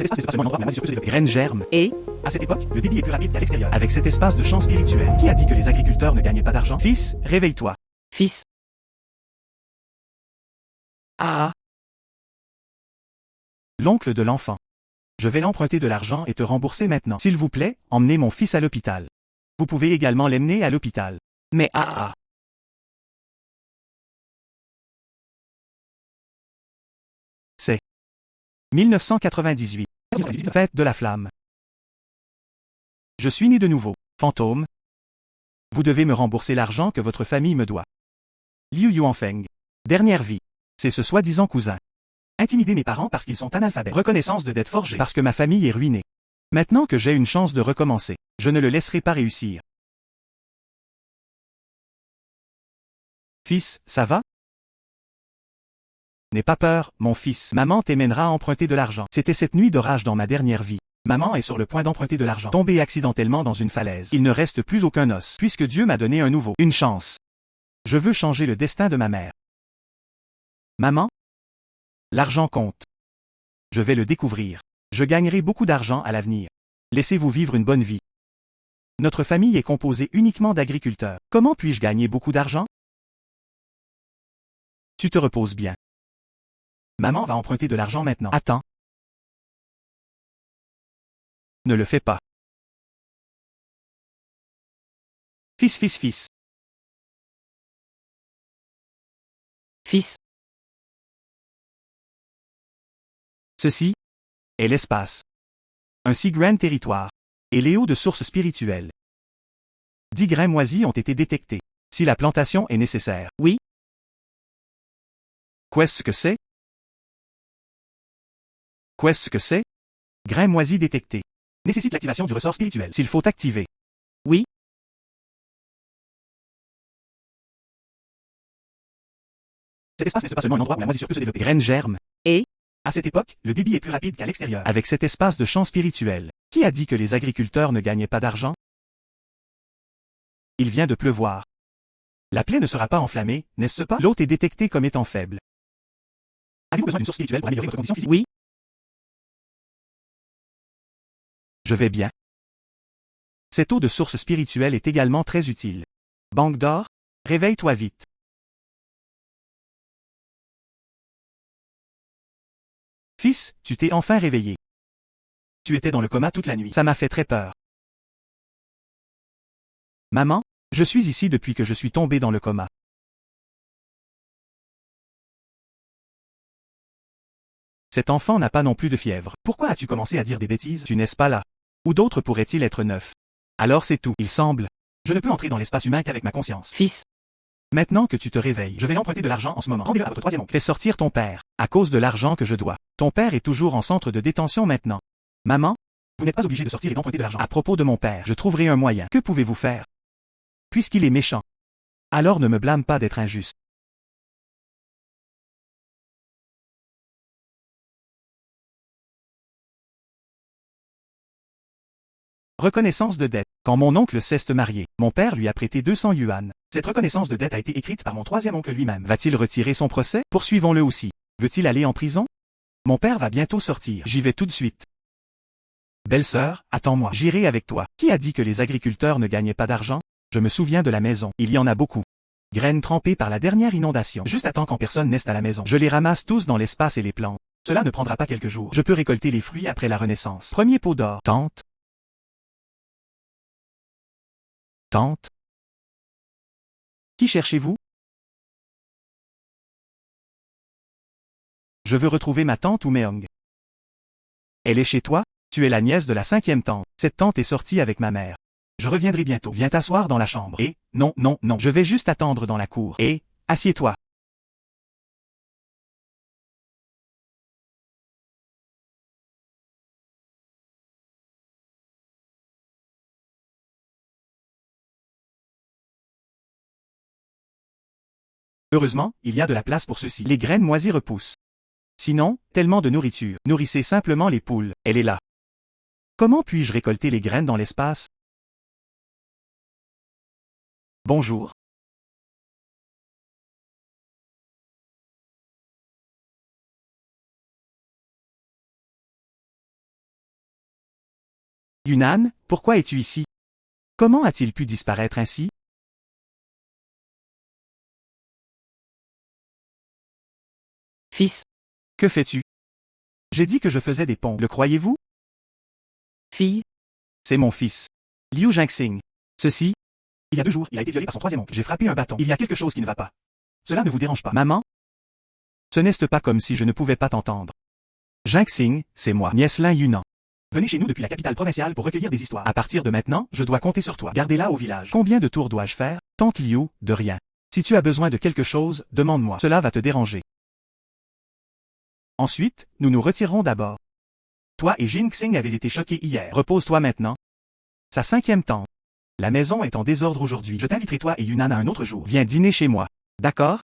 Cet espace est seulement un endroit où la magie sur peut se développer. Graines germent. Et À cette époque, le débit est plus rapide qu'à l'extérieur. Avec cet espace de champ spirituel, qui a dit que les agriculteurs ne gagnaient pas d'argent? Fils, réveille-toi. fils. Ah, L'oncle de l'enfant. Je vais l'emprunter de l'argent et te rembourser maintenant. S'il vous plaît, emmenez mon fils à l'hôpital. Vous pouvez également l'emmener à l'hôpital. mais 1998. Fête de la flamme. Je suis né de nouveau. Fantôme. Vous devez me rembourser l'argent que votre famille me doit. Liu Yuanfeng. Dernière vie. C'est ce soi-disant cousin. Intimider mes parents parce qu'ils sont analphabètes. Reconnaissance de dette forgée parce que ma famille est ruinée. Maintenant que j'ai une chance de recommencer, je ne le laisserai pas réussir. Fils, ça va? N'aie pas peur, mon fils. Maman t'emmènera à emprunter de l'argent. C'était cette nuit d'orage dans ma dernière vie. Maman est sur le point d'emprunter de l'argent. Tombée accidentellement dans une falaise. Il ne reste plus aucun os, puisque Dieu m'a donné une chance. Je veux changer le destin de ma mère. Maman? L'argent compte. Je vais le découvrir. Je gagnerai beaucoup d'argent à l'avenir. Laissez-vous vivre une bonne vie. Notre famille est composée uniquement d'agriculteurs. Comment puis-je gagner beaucoup d'argent? Tu te reposes bien. Maman va emprunter de l'argent maintenant. Attends. Ne le fais pas. Fils. fils. Ceci est l'espace. Un si grand territoire. Et les eaux de sources spirituelles. 10 grains moisis ont été détectés. Si la plantation est nécessaire. Oui. Qu'est-ce que c'est? Qu'est-ce que c'est? Grains moisis détectés. Nécessite l'activation du ressort spirituel. S'il faut activer. Oui. Cet espace n'est pas seulement un endroit où la moisissure peut se développer. Graines germent. Et À cette époque, le débit est plus rapide qu'à l'extérieur. Avec cet espace de champ spirituel, qui a dit que les agriculteurs ne gagnaient pas d'argent? Il vient de pleuvoir. La plaie ne sera pas enflammée, n'est-ce pas? L'eau est détectée comme étant faible. Avez-vous besoin d'une source spirituelle pour améliorer votre condition physique? oui. Je vais bien. Cette eau de source spirituelle est également très utile. Banque d'or, réveille-toi vite. Fils, tu t'es enfin réveillé. Tu étais dans le coma toute la nuit. Ça m'a fait très peur. Maman, je suis ici depuis que je suis tombé dans le coma. Cet enfant n'a pas non plus de fièvre. Pourquoi as-tu commencé à dire des bêtises? Tu n'es pas là. Ou d'autres pourraient-ils être neufs? Alors c'est tout. Il semble. Je ne peux entrer dans l'espace humain qu'avec ma conscience. Fils. Maintenant que tu te réveilles, je vais emprunter de l'argent en ce moment. Rendez-le à votre troisième oncle. Fais sortir ton père, à cause de l'argent que je dois. Ton père est toujours en centre de détention maintenant. Maman, vous n'êtes pas obligé de sortir et d'emprunter de l'argent. À propos de mon père, je trouverai un moyen. Que pouvez-vous faire? Puisqu'il est méchant. Alors ne me blâme pas d'être injuste. Reconnaissance de dette. Quand mon oncle s'est marié, mon père lui a prêté 200 yuan. Cette reconnaissance de dette a été écrite par mon troisième oncle lui-même. Va-t-il retirer son procès? Poursuivons-le aussi. Veut-il aller en prison? Mon père va bientôt sortir. J'y vais tout de suite. Belle-sœur, attends-moi. J'irai avec toi. Qui a dit que les agriculteurs ne gagnaient pas d'argent? Je me souviens de la maison. Il y en a beaucoup. Graines trempées par la dernière inondation. Juste attends quand personne n'est à la maison. Je les ramasse tous dans l'espace et les plantes. Cela ne prendra pas quelques jours. Je peux récolter les fruits après la Renaissance. Premier pot d'or. Tante. Tante. Qui cherchez-vous? Je veux retrouver ma tante Oumeong. Elle est chez toi? Tu es la nièce de la 5e tante. Cette tante est sortie avec ma mère. Je reviendrai bientôt. Viens t'asseoir dans la chambre. Et, non. Je vais juste attendre dans la cour. Et, assieds-toi. Heureusement, il y a de la place pour ceci. Les graines moisies repoussent. Sinon, tellement de nourriture. Nourrissez simplement les poules. Elle est là. Comment puis-je récolter les graines dans l'espace? Bonjour. Yunnan, pourquoi es-tu ici? Comment a-t-il pu disparaître ainsi? Fils, Que fais-tu? J'ai dit que je faisais des ponts, le croyez-vous? fille, C'est mon fils. Liu Jingxing. Ceci? Il y a 2 jours, il a été violé par son troisième oncle. J'ai frappé un bâton. Il y a quelque chose qui ne va pas. Cela ne vous dérange pas. Maman? Ce n'est pas comme si je ne pouvais pas t'entendre. Jingxing, c'est moi, Nieslin Yunnan. Venez chez nous depuis la capitale provinciale pour recueillir des histoires. À partir de maintenant, je dois compter sur toi. Gardez-la au village. Combien de tours dois-je faire? Tante Liu, de rien. Si tu as besoin de quelque chose, demande-moi. Cela va te déranger. Ensuite, nous nous retirerons d'abord. Toi et Jingxing avez été choqués hier. Repose-toi maintenant. Sa 5e tante. La maison est en désordre aujourd'hui. Je t'inviterai toi et Yunnan à un autre jour. Viens dîner chez moi. D'accord?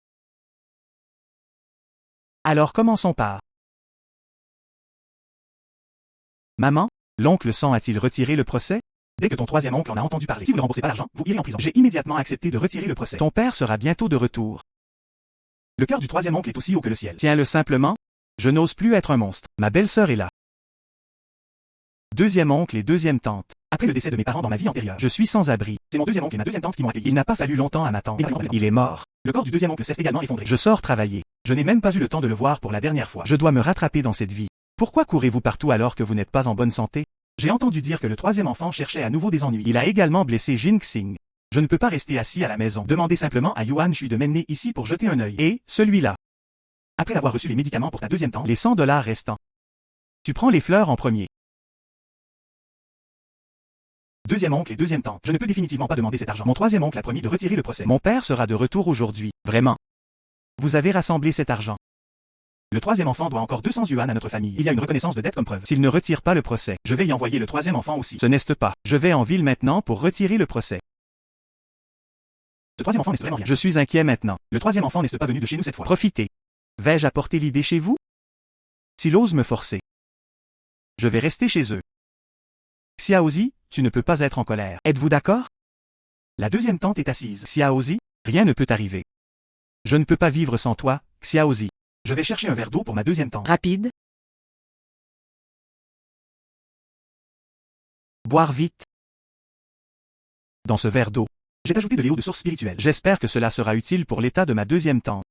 Alors commençons par... Maman, l'oncle Sang a-t-il retiré le procès? Dès que ton troisième oncle en a entendu parler, si vous ne remboursez pas l'argent, vous irez en prison. J'ai immédiatement accepté de retirer le procès. Ton père sera bientôt de retour. Le cœur du troisième oncle est aussi haut que le ciel. Tiens-le simplement. Je n'ose plus être un monstre. Ma belle-sœur est là. Deuxième oncle et deuxième tante. Après le décès de mes parents dans ma vie antérieure, je suis sans abri. C'est mon deuxième oncle et ma deuxième tante qui m'ont accueilli. Il n'a pas fallu longtemps à m'attendre. Il est mort. Le corps du deuxième oncle s'est également effondré. Je sors travailler. Je n'ai même pas eu le temps de le voir pour la dernière fois. Je dois me rattraper dans cette vie. Pourquoi courez-vous partout alors que vous n'êtes pas en bonne santé? J'ai entendu dire que le troisième enfant cherchait à nouveau des ennuis. Il a également blessé Jingxing. Je ne peux pas rester assis à la maison. Demandez simplement à Yuan Shui de m'emmener ici pour jeter un œil. Et, celui-là. Après avoir reçu les médicaments pour ta deuxième tante, les $100 restants. Tu prends les fleurs en premier. Deuxième oncle et deuxième tante. Je ne peux définitivement pas demander cet argent. Mon troisième oncle a promis de retirer le procès. Mon père sera de retour aujourd'hui. Vraiment. Vous avez rassemblé cet argent. Le troisième enfant doit encore 200 yuan à notre famille. Il y a une reconnaissance de dette comme preuve. S'il ne retire pas le procès, je vais y envoyer le troisième enfant aussi. Ce n'est pas. Je vais en ville maintenant pour retirer le procès. Ce troisième enfant n'est vraiment rien. Je suis inquiet maintenant. Le troisième enfant n'est pas venu de chez nous cette fois. Profitez. Vais-je apporter l'idée chez vous? S'il ose me forcer, je vais rester chez eux. Xiaozi, tu ne peux pas être en colère. Êtes-vous d'accord? La deuxième tante est assise. Xiaozi, rien ne peut arriver. Je ne peux pas vivre sans toi, Xiaozi. Je vais chercher un verre d'eau pour ma deuxième tante. rapide, Boire vite. Dans ce verre d'eau, j'ai ajouté de l'eau de source spirituelle. J'espère que cela sera utile pour l'état de ma deuxième tante.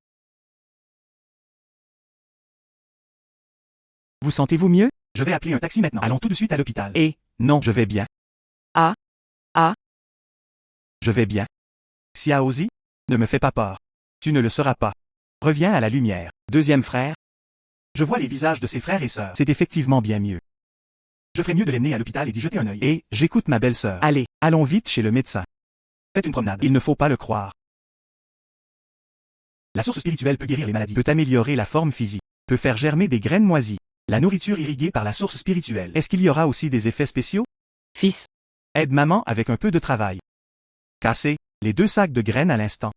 Vous sentez-vous mieux? Je vais appeler un taxi maintenant. Allons tout de suite à l'hôpital. Et, non, je vais bien. Ah, ah. Je vais bien. Xiaozi, ne me fais pas peur. Tu ne le seras pas. Reviens à la lumière. Deuxième frère. Je vois les visages de ses frères et sœurs. C'est effectivement bien mieux. Je ferais mieux de l'emmener à l'hôpital et d'y jeter un œil. Et, j'écoute ma belle-sœur. Allez, allons vite chez le médecin. Faites une promenade. Il ne faut pas le croire. La source spirituelle peut guérir les maladies, peut améliorer la forme physique, peut faire germer des graines moisies. La nourriture irriguée par la source spirituelle. Est-ce qu'il y aura aussi des effets spéciaux? Fils, Aide maman avec un peu de travail. Casser les 2 sacs de graines à l'instant.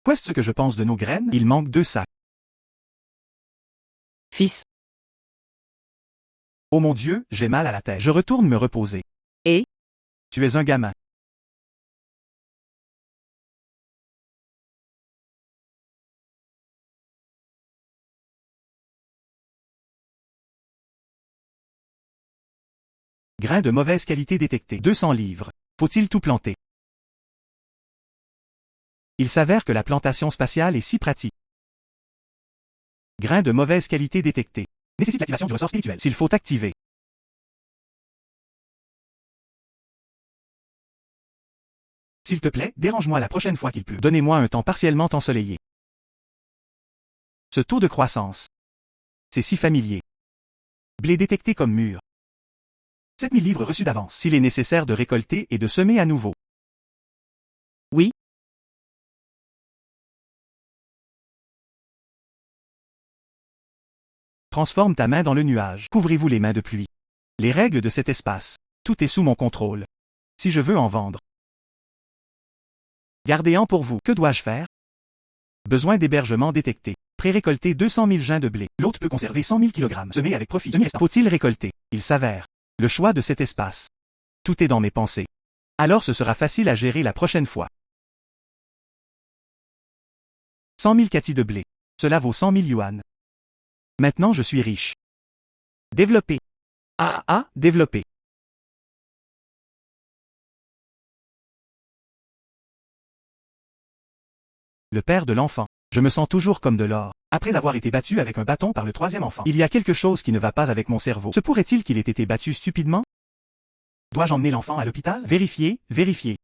Qu'est-ce ce que je pense de nos graines? Il manque 2 sacs. fils, Oh mon Dieu, j'ai mal à la tête. Je retourne me reposer. Et? Tu es un gamin. Grains de mauvaise qualité détectés. 200 livres. Faut-il tout planter? Il s'avère que la plantation spatiale est si pratique. Grains de mauvaise qualité détectés. Nécessite l'activation du ressort spirituel. S'il faut activer. S'il te plaît, dérange-moi la prochaine fois qu'il pleut. Donnez-moi un temps partiellement ensoleillé. Ce taux de croissance. C'est si familier. Blé détecté comme mûr. 7000 livres reçus d'avance. S'il est nécessaire de récolter et de semer à nouveau. oui, Transforme ta main dans le nuage. Couvrez-vous les mains de pluie. Les règles de cet espace. Tout est sous mon contrôle. Si je veux en vendre. Gardez-en pour vous. Que dois-je faire? Besoin d'hébergement détecté. Pré-récolter 200 000 grains de blé. L'hôte peut conserver 100 000 kg. Semer avec profit. Faut-il récolter? Il s'avère. Le choix de cet espace. Tout est dans mes pensées. Alors ce sera facile à gérer la prochaine fois. 100 000 kati de blé. Cela vaut 100 000 yuan. Maintenant je suis riche. Développer. Développer. le père de l'enfant. Je me sens toujours comme de l'or. Après avoir été battu avec un bâton par le troisième enfant. Il y a quelque chose qui ne va pas avec mon cerveau. Se pourrait-il qu'il ait été battu stupidement? Dois-je emmener l'enfant à l'hôpital? Vérifiez, vérifiez.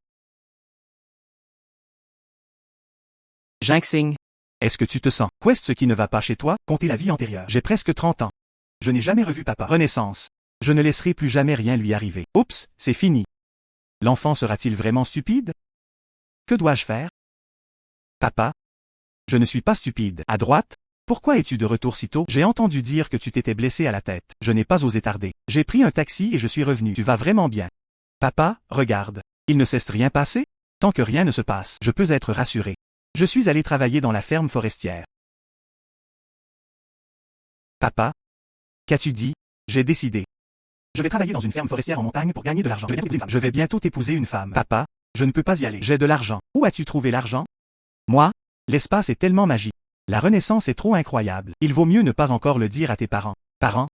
Jinxing. Est-ce que tu te sens? Qu'est-ce ce qui ne va pas chez toi? Comptez la vie antérieure. J'ai presque 30 ans. Je n'ai jamais revu papa. Renaissance. Je ne laisserai plus jamais rien lui arriver. Oups, c'est fini. L'enfant sera-t-il vraiment stupide? Que dois-je faire? Papa? Je ne suis pas stupide. À droite? Pourquoi es-tu de retour si tôt? J'ai entendu dire que tu t'étais blessé à la tête. Je n'ai pas osé tarder. J'ai pris un taxi et je suis revenu. Tu vas vraiment bien. Papa, regarde. Il ne cesse rien passer? Tant que rien ne se passe, je peux être rassuré. Je suis allé travailler dans la ferme forestière. Papa? Qu'as-tu dit? J'ai décidé. Je vais travailler dans une ferme forestière en montagne pour gagner de l'argent. Je vais bientôt épouser une femme. Papa? Je ne peux pas y aller. J'ai de l'argent. Où as-tu trouvé l'argent? Moi? L'espace est tellement magique. La Renaissance est trop incroyable. Il vaut mieux ne pas encore le dire à tes parents. Parents?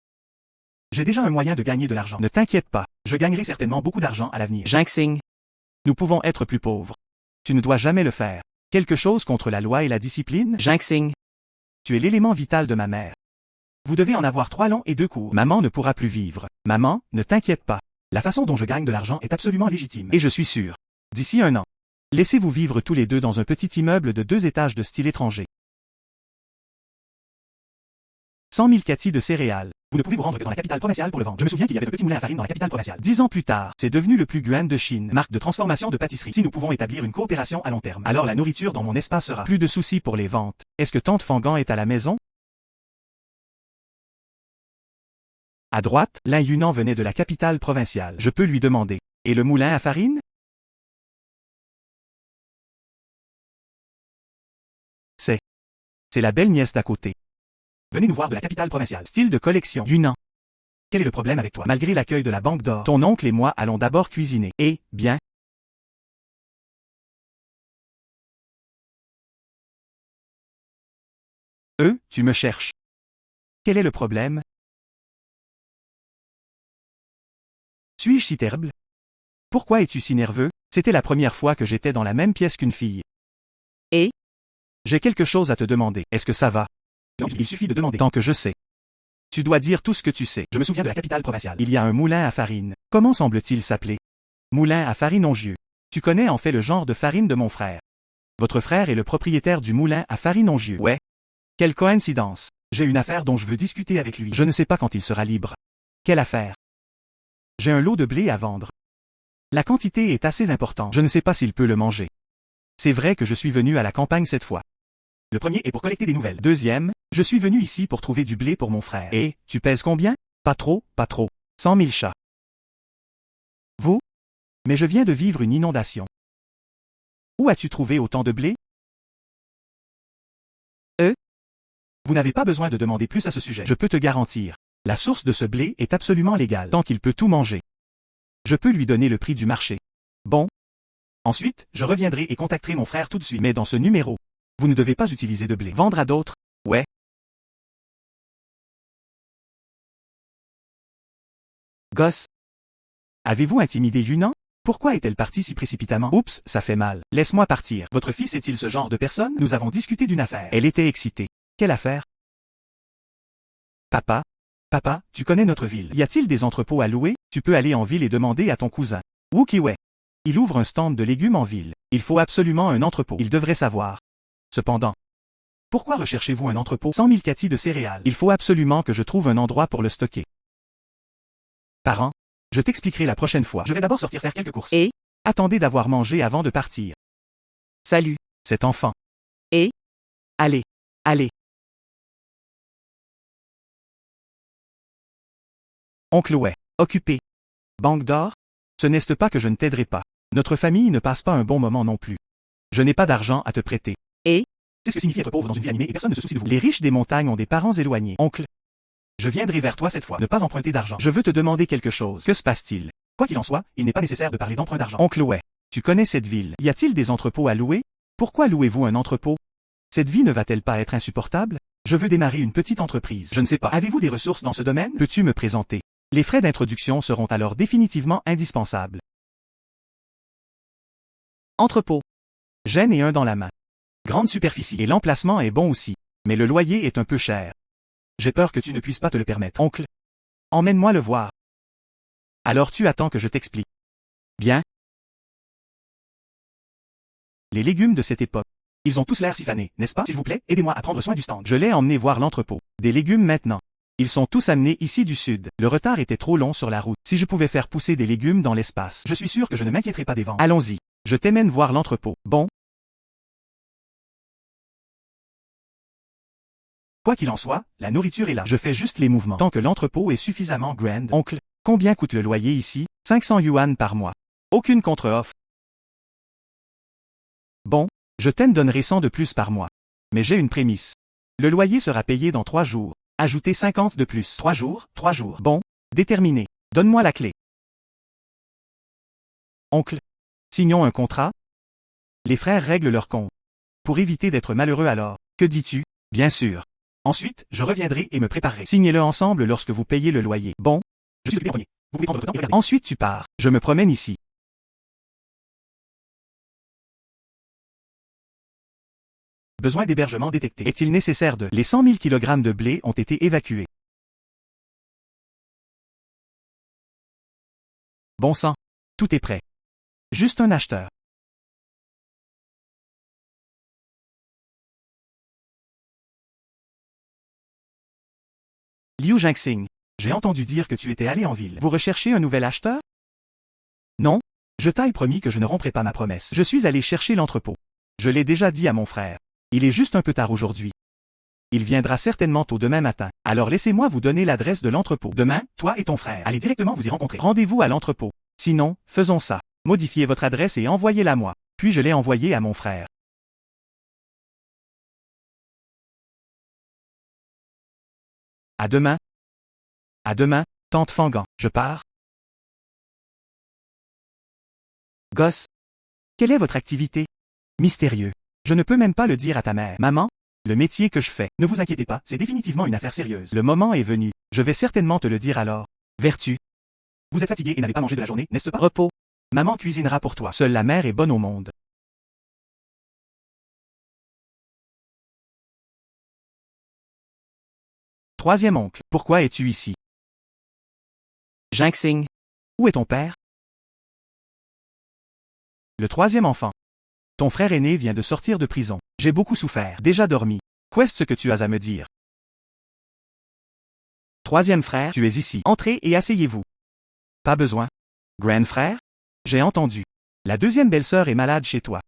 J'ai déjà un moyen de gagner de l'argent. Ne t'inquiète pas. Je gagnerai certainement beaucoup d'argent à l'avenir. Jinxing. Nous pouvons être plus pauvres. Tu ne dois jamais le faire. Quelque chose contre la loi et la discipline? Jinxing. Tu es l'élément vital de ma mère. Vous devez en avoir 3 longs et 2 courts. Maman ne pourra plus vivre. Maman, ne t'inquiète pas. La façon dont je gagne de l'argent est absolument légitime. Et je suis sûr. D'ici 1 an. Laissez-vous vivre tous les deux dans un petit immeuble de 2 étages de style étranger. 100 000 cathy de céréales. Vous ne pouvez vous rendre que dans la capitale provinciale pour le vendre. Je me souviens qu'il y avait un petit moulin à farine dans la capitale provinciale. 10 ans plus tard, c'est devenu le plus grand de Chine, marque de transformation de pâtisserie. Si nous pouvons établir une coopération à long terme, alors la nourriture dans mon espace sera plus de soucis pour les ventes. Est-ce que tante Fangan est à la maison? À droite, Lin Yunan venait de la capitale provinciale. Je peux lui demander. Et le moulin à farine? C'est la belle nièce d'à côté. Venez nous voir de la capitale provinciale. Style de collection. Yunan. Quel est le problème avec toi? Malgré l'accueil de la Banque d'Or, ton oncle et moi allons d'abord cuisiner. Et, bien. Tu me cherches. Quel est le problème? Suis-je si terrible? Pourquoi es-tu si nerveux? C'était la première fois que j'étais dans la même pièce qu'une fille. Et? J'ai quelque chose à te demander. Est-ce que ça va? Non, il suffit de demander. Tant que je sais. Tu dois dire tout ce que tu sais. Je me souviens de la capitale provinciale. Il y a un moulin à farine. Comment semble-t-il s'appeler? Moulin à farine Ongieux. Tu connais en fait le genre de farine de mon frère. Votre frère est le propriétaire du moulin à farine Ongieux. Ouais. Quelle coïncidence. J'ai une affaire dont je veux discuter avec lui. Je ne sais pas quand il sera libre. Quelle affaire? J'ai un lot de blé à vendre. La quantité est assez importante. Je ne sais pas s'il peut le manger. C'est vrai que je suis venu à la campagne cette fois. Le premier est pour collecter des nouvelles. Deuxième, je suis venu ici pour trouver du blé pour mon frère. Et, tu pèses combien? Pas trop, pas trop. 100 000 chats. Vous? Mais je viens de vivre une inondation. Où as-tu trouvé autant de blé? Vous n'avez pas besoin de demander plus à ce sujet. Je peux te garantir. La source de ce blé est absolument légale. Tant qu'il peut tout manger. Je peux lui donner le prix du marché. Bon. Ensuite, je reviendrai et contacterai mon frère tout de suite. Mais dans ce numéro, vous ne devez pas utiliser de blé. Vendre à d'autres? Ouais. Gosse. Avez-vous intimidé Yunan? Pourquoi est-elle partie si précipitamment? Oups, ça fait mal. Laisse-moi partir. Votre fils est-il ce genre de personne? Nous avons discuté d'une affaire. Elle était excitée. Quelle affaire? Papa? Papa, tu connais notre ville. Y a-t-il des entrepôts à louer? Tu peux aller en ville et demander à ton cousin. Wookiway. Il ouvre un stand de légumes en ville. Il faut absolument un entrepôt. Il devrait savoir. Cependant. Pourquoi recherchez-vous un entrepôt? 100 000 cathy de céréales. Il faut absolument que je trouve un endroit pour le stocker. Parents, je t'expliquerai la prochaine fois. Je vais d'abord sortir faire quelques courses. Et? Attendez d'avoir mangé avant de partir. Salut. Cet enfant. Et? Allez. Allez. Oncle ouais. Occupé. Banque d'Or? Ce n'est pas que je ne t'aiderai pas. Notre famille ne passe pas un bon moment non plus. Je n'ai pas d'argent à te prêter. Et? C'est ce que signifie être pauvre dans une vie animée et personne ne se soucie de vous. Les riches des montagnes ont des parents éloignés. Oncle. Je viendrai vers toi cette fois. Ne pas emprunter d'argent. Je veux te demander quelque chose. Que se passe-t-il? Quoi qu'il en soit, il n'est pas nécessaire de parler d'emprunt d'argent. Oncle ouais. Tu connais cette ville. Y a-t-il des entrepôts à louer? Pourquoi louez-vous un entrepôt? Cette vie ne va-t-elle pas être insupportable? Je veux démarrer une petite entreprise. Je ne sais pas. Avez-vous des ressources dans ce domaine? Peux-tu me présenter? Les frais d'introduction seront alors définitivement indispensables. Entrepôt. Gêne et un dans la main. grande superficie et l'emplacement est bon aussi. Mais le loyer est un peu cher. J'ai peur que tu ne puisses pas te le permettre. Oncle, emmène-moi le voir. Alors tu attends que je t'explique. Bien. Les légumes de cette époque. Ils ont tous l'air si fanés, n'est-ce pas? S'il vous plaît, aidez-moi à prendre soin du stand. Je l'ai emmené voir l'entrepôt. Des légumes maintenant. Ils sont tous amenés ici du sud. Le retard était trop long sur la route. Si je pouvais faire pousser des légumes dans l'espace, je suis sûr que je ne m'inquiéterais pas des vents. Allons-y. Je t'emmène voir l'entrepôt. Bon. Quoi qu'il en soit, la nourriture est là. Je fais juste les mouvements. Tant que l'entrepôt est suffisamment grand. Oncle, combien coûte le loyer ici? 500 yuan par mois. Aucune contre-offre. Bon, je t'en donnerai 100 de plus par mois. Mais j'ai une prémisse. Le loyer sera payé dans 3 jours. Ajoutez 50 de plus. 3 jours, 3 jours. Bon, déterminé. Donne-moi la clé. Oncle, signons un contrat? Les frères règlent leur compte. Pour éviter d'être malheureux alors, que dis-tu? Bien sûr. Ensuite, je reviendrai et me préparerai. Signez-le ensemble lorsque vous payez le loyer. Bon, je suis occupé en premier. Vous pouvez prendre votre temps et regarder. Ensuite tu pars. Je me promène ici. Besoin d'hébergement détecté. Est-il nécessaire de... Les 100 000 kg de blé ont été évacués. Bon sang. Tout est prêt. Juste un acheteur. Liu Jingxing, j'ai entendu dire que tu étais allé en ville. Vous recherchez un nouvel acheteur? Non, je t'ai promis que je ne romprai pas ma promesse. Je suis allé chercher l'entrepôt. Je l'ai déjà dit à mon frère. Il est juste un peu tard aujourd'hui. Il viendra certainement tôt demain matin. Alors laissez-moi vous donner l'adresse de l'entrepôt. Demain, toi et ton frère, allez directement vous y rencontrer. Rendez-vous à l'entrepôt. Sinon, faisons ça. Modifiez votre adresse et envoyez-la moi. Puis je l'ai envoyée à mon frère. À demain. À demain, tante Fangan. Je pars. Gosse. Quelle est votre activité? Mystérieux. Je ne peux même pas le dire à ta mère. Maman? Le métier que je fais. Ne vous inquiétez pas, c'est définitivement une affaire sérieuse. Le moment est venu. Je vais certainement te le dire alors. Vertu. Vous êtes fatigué et n'avez pas mangé de la journée, n'est-ce pas? Repos. Maman cuisinera pour toi. Seule la mère est bonne au monde. Troisième oncle. Pourquoi es-tu ici? Jingxing. Où est ton père? Le troisième enfant. Ton frère aîné vient de sortir de prison. J'ai beaucoup souffert. Déjà dormi. Qu'est-ce que tu as à me dire? Troisième frère, tu es ici. Entrez et asseyez-vous. Pas besoin. Grand frère? J'ai entendu. La deuxième belle-sœur est malade chez toi.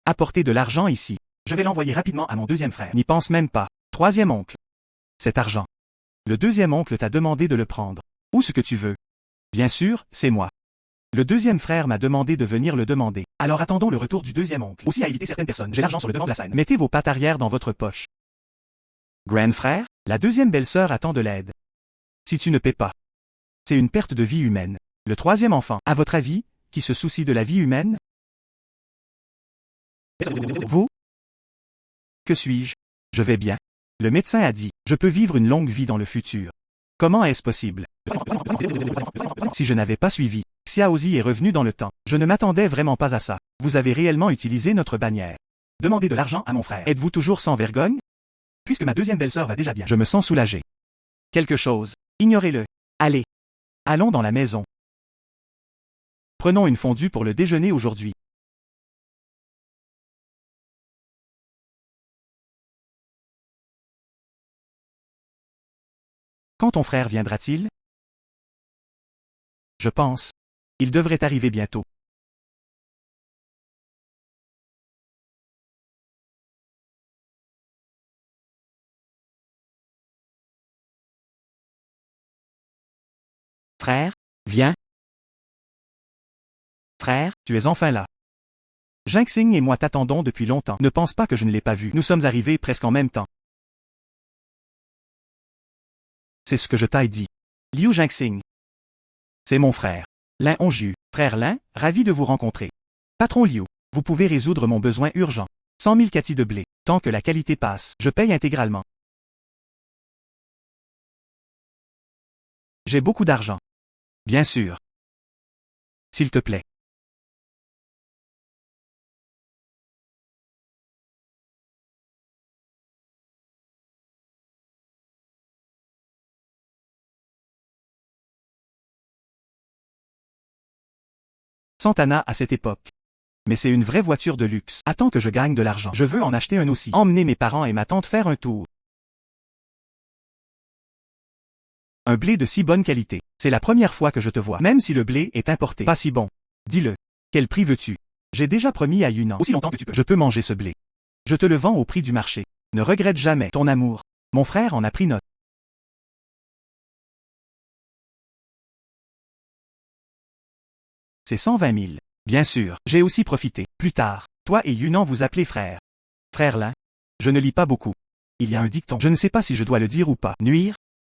Apportez de l'argent ici. Je vais l'envoyer rapidement à mon deuxième frère. N'y pense même pas. Troisième oncle. Cet argent. Le deuxième oncle t'a demandé de le prendre. Ou ce que tu veux. Bien sûr, c'est moi. Le deuxième frère m'a demandé de venir le demander. Alors attendons le retour du deuxième oncle. Aussi à éviter certaines personnes. J'ai l'argent sur le devant de la scène. Mettez vos pattes arrière dans votre poche. Grand frère, la deuxième belle-sœur attend de l'aide. Si tu ne paies pas, c'est une perte de vie humaine. Le troisième enfant, à votre avis, qui se soucie de la vie humaine? Vous? Que suis-je? Je vais bien. Le médecin a dit, je peux vivre une longue vie dans le futur. Comment est-ce possible? Si je n'avais pas suivi, Xiaozi est revenu dans le temps. Je ne m'attendais vraiment pas à ça. Vous avez réellement utilisé notre bannière. Demandez de l'argent à mon frère. Êtes-vous toujours sans vergogne? Puisque ma deuxième belle-sœur va déjà bien. Je me sens soulagé. Quelque chose. Ignorez-le. Allez. Allons dans la maison. Prenons une fondue pour le déjeuner aujourd'hui. Quand ton frère viendra-t-il? Je pense. Il devrait arriver bientôt. Frère, viens. Frère, tu es enfin là. Jingxing et moi t'attendons depuis longtemps. Ne pense pas que je ne l'ai pas vu. Nous sommes arrivés presque en même temps. C'est ce que je t'ai dit. Liu Jingxing. C'est mon frère. Lin Hongju. Frère Lin, ravi de vous rencontrer. Patron Liu, vous pouvez résoudre mon besoin urgent. 100 000 kati de blé. Tant que la qualité passe, je paye intégralement. J'ai beaucoup d'argent. Bien sûr. S'il te plaît. Santana à cette époque. Mais c'est une vraie voiture de luxe. Attends que je gagne de l'argent. Je veux en acheter un aussi. Emmener mes parents et ma tante faire un tour. Un blé de si bonne qualité. C'est la première fois que je te vois. Même si le blé est importé. Pas si bon. Dis-le. Quel prix veux-tu? J'ai déjà promis à Yunnan. Aussi longtemps que tu peux. Je peux manger ce blé. Je te le vends au prix du marché. Ne regrette jamais ton amour. Mon frère en a pris note. C'est 120 000. Bien sûr, j'ai aussi profité. Plus tard, toi et Yunnan vous appelez frère. Frère Lin. Je ne lis pas beaucoup. Il y a un dicton. Je ne sais pas si je dois le dire ou pas. Nuire?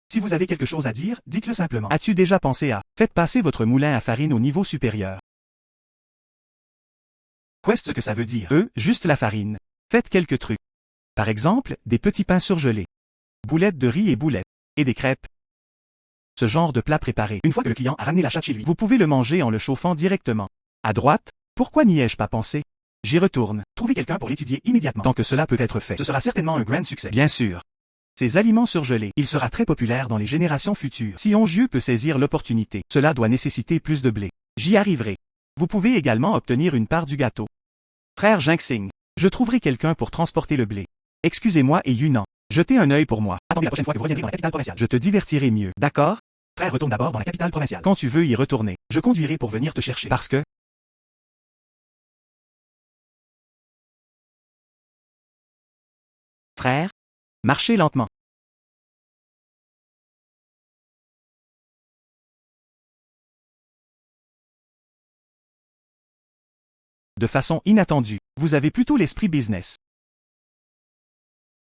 Si vous avez quelque chose à dire, dites-le simplement. As-tu déjà pensé à faites passer votre moulin à farine au niveau supérieur? Qu'est-ce que ça veut dire? Juste la farine. Faites quelques trucs. Par exemple, des petits pains surgelés. Boulettes de riz et boulettes. Et des crêpes. Ce genre de plat préparé. Une fois que le client a ramené l'achat chez lui, vous pouvez le manger en le chauffant directement. À droite? Pourquoi n'y ai-je pas pensé? J'y retourne. Trouvez quelqu'un pour l'étudier immédiatement. Tant que cela peut être fait, ce sera certainement un grand succès. Bien sûr. Ces aliments surgelés, il sera très populaire dans les générations futures. Si Ongieux peut saisir l'opportunité, cela doit nécessiter plus de blé. J'y arriverai. Vous pouvez également obtenir une part du gâteau. Frère Jinxing, je trouverai quelqu'un pour transporter le blé. Excusez-moi et Yunnan. Jetez un œil pour moi. Attendez la prochaine fois que vous reviendrez dans la capitale provinciale. Je te divertirai mieux. D'accord? Frère, retourne d'abord dans la capitale provinciale. Quand tu veux y retourner, je conduirai pour venir te chercher. Parce que... Frère, marchez lentement. De façon inattendue, vous avez plutôt l'esprit business.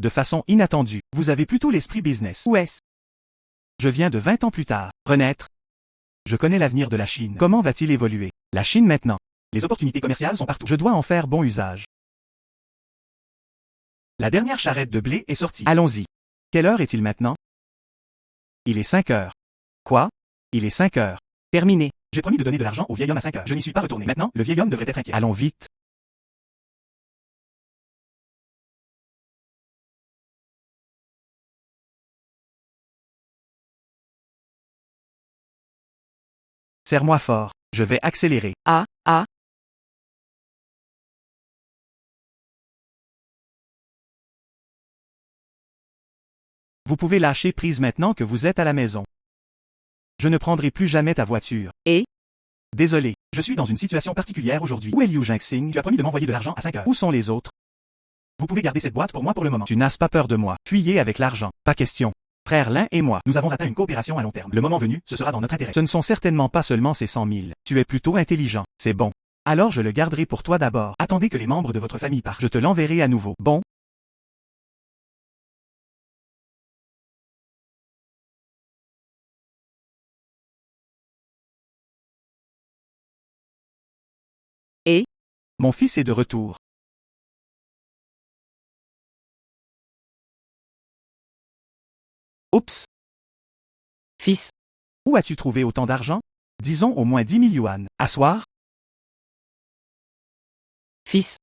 De façon inattendue, vous avez plutôt l'esprit business. Où est-ce? Je viens de 20 ans plus tard. Renaître. Je connais l'avenir de la Chine. Comment va-t-il évoluer? La Chine maintenant. Les opportunités commerciales sont partout. Je dois en faire bon usage. La dernière charrette de blé est sortie. Allons-y. Quelle heure est-il maintenant? Il est 5 heures. Quoi? Il est 5 heures. Terminé. J'ai promis de donner de l'argent au vieil homme à 5 heures. Je n'y suis pas retourné. Maintenant, le vieil homme devrait être inquiet. Allons vite. Serre-moi fort. Je vais accélérer. Ah, ah, Vous pouvez lâcher prise maintenant que vous êtes à la maison. Je ne prendrai plus jamais ta voiture. et, Désolé, je suis dans une situation particulière aujourd'hui. Où est Liu Jinxing? Tu as promis de m'envoyer de l'argent à 5 heures. Où sont les autres? Vous pouvez garder cette boîte pour moi pour le moment. Tu n'as pas peur de moi. Fuyez avec l'argent. Pas question. Frère Lin et moi, nous avons atteint une coopération à long terme. Le moment venu, ce sera dans notre intérêt. Ce ne sont certainement pas seulement ces 100 000. Tu es plutôt intelligent. C'est bon. Alors je le garderai pour toi d'abord. Attendez que les membres de votre famille partent. Je te l'enverrai à nouveau. Bon. et, Mon fils est de retour. Oups. fils, Où as-tu trouvé autant d'argent? Disons au moins 10 000 yuan. Asseoir? fils,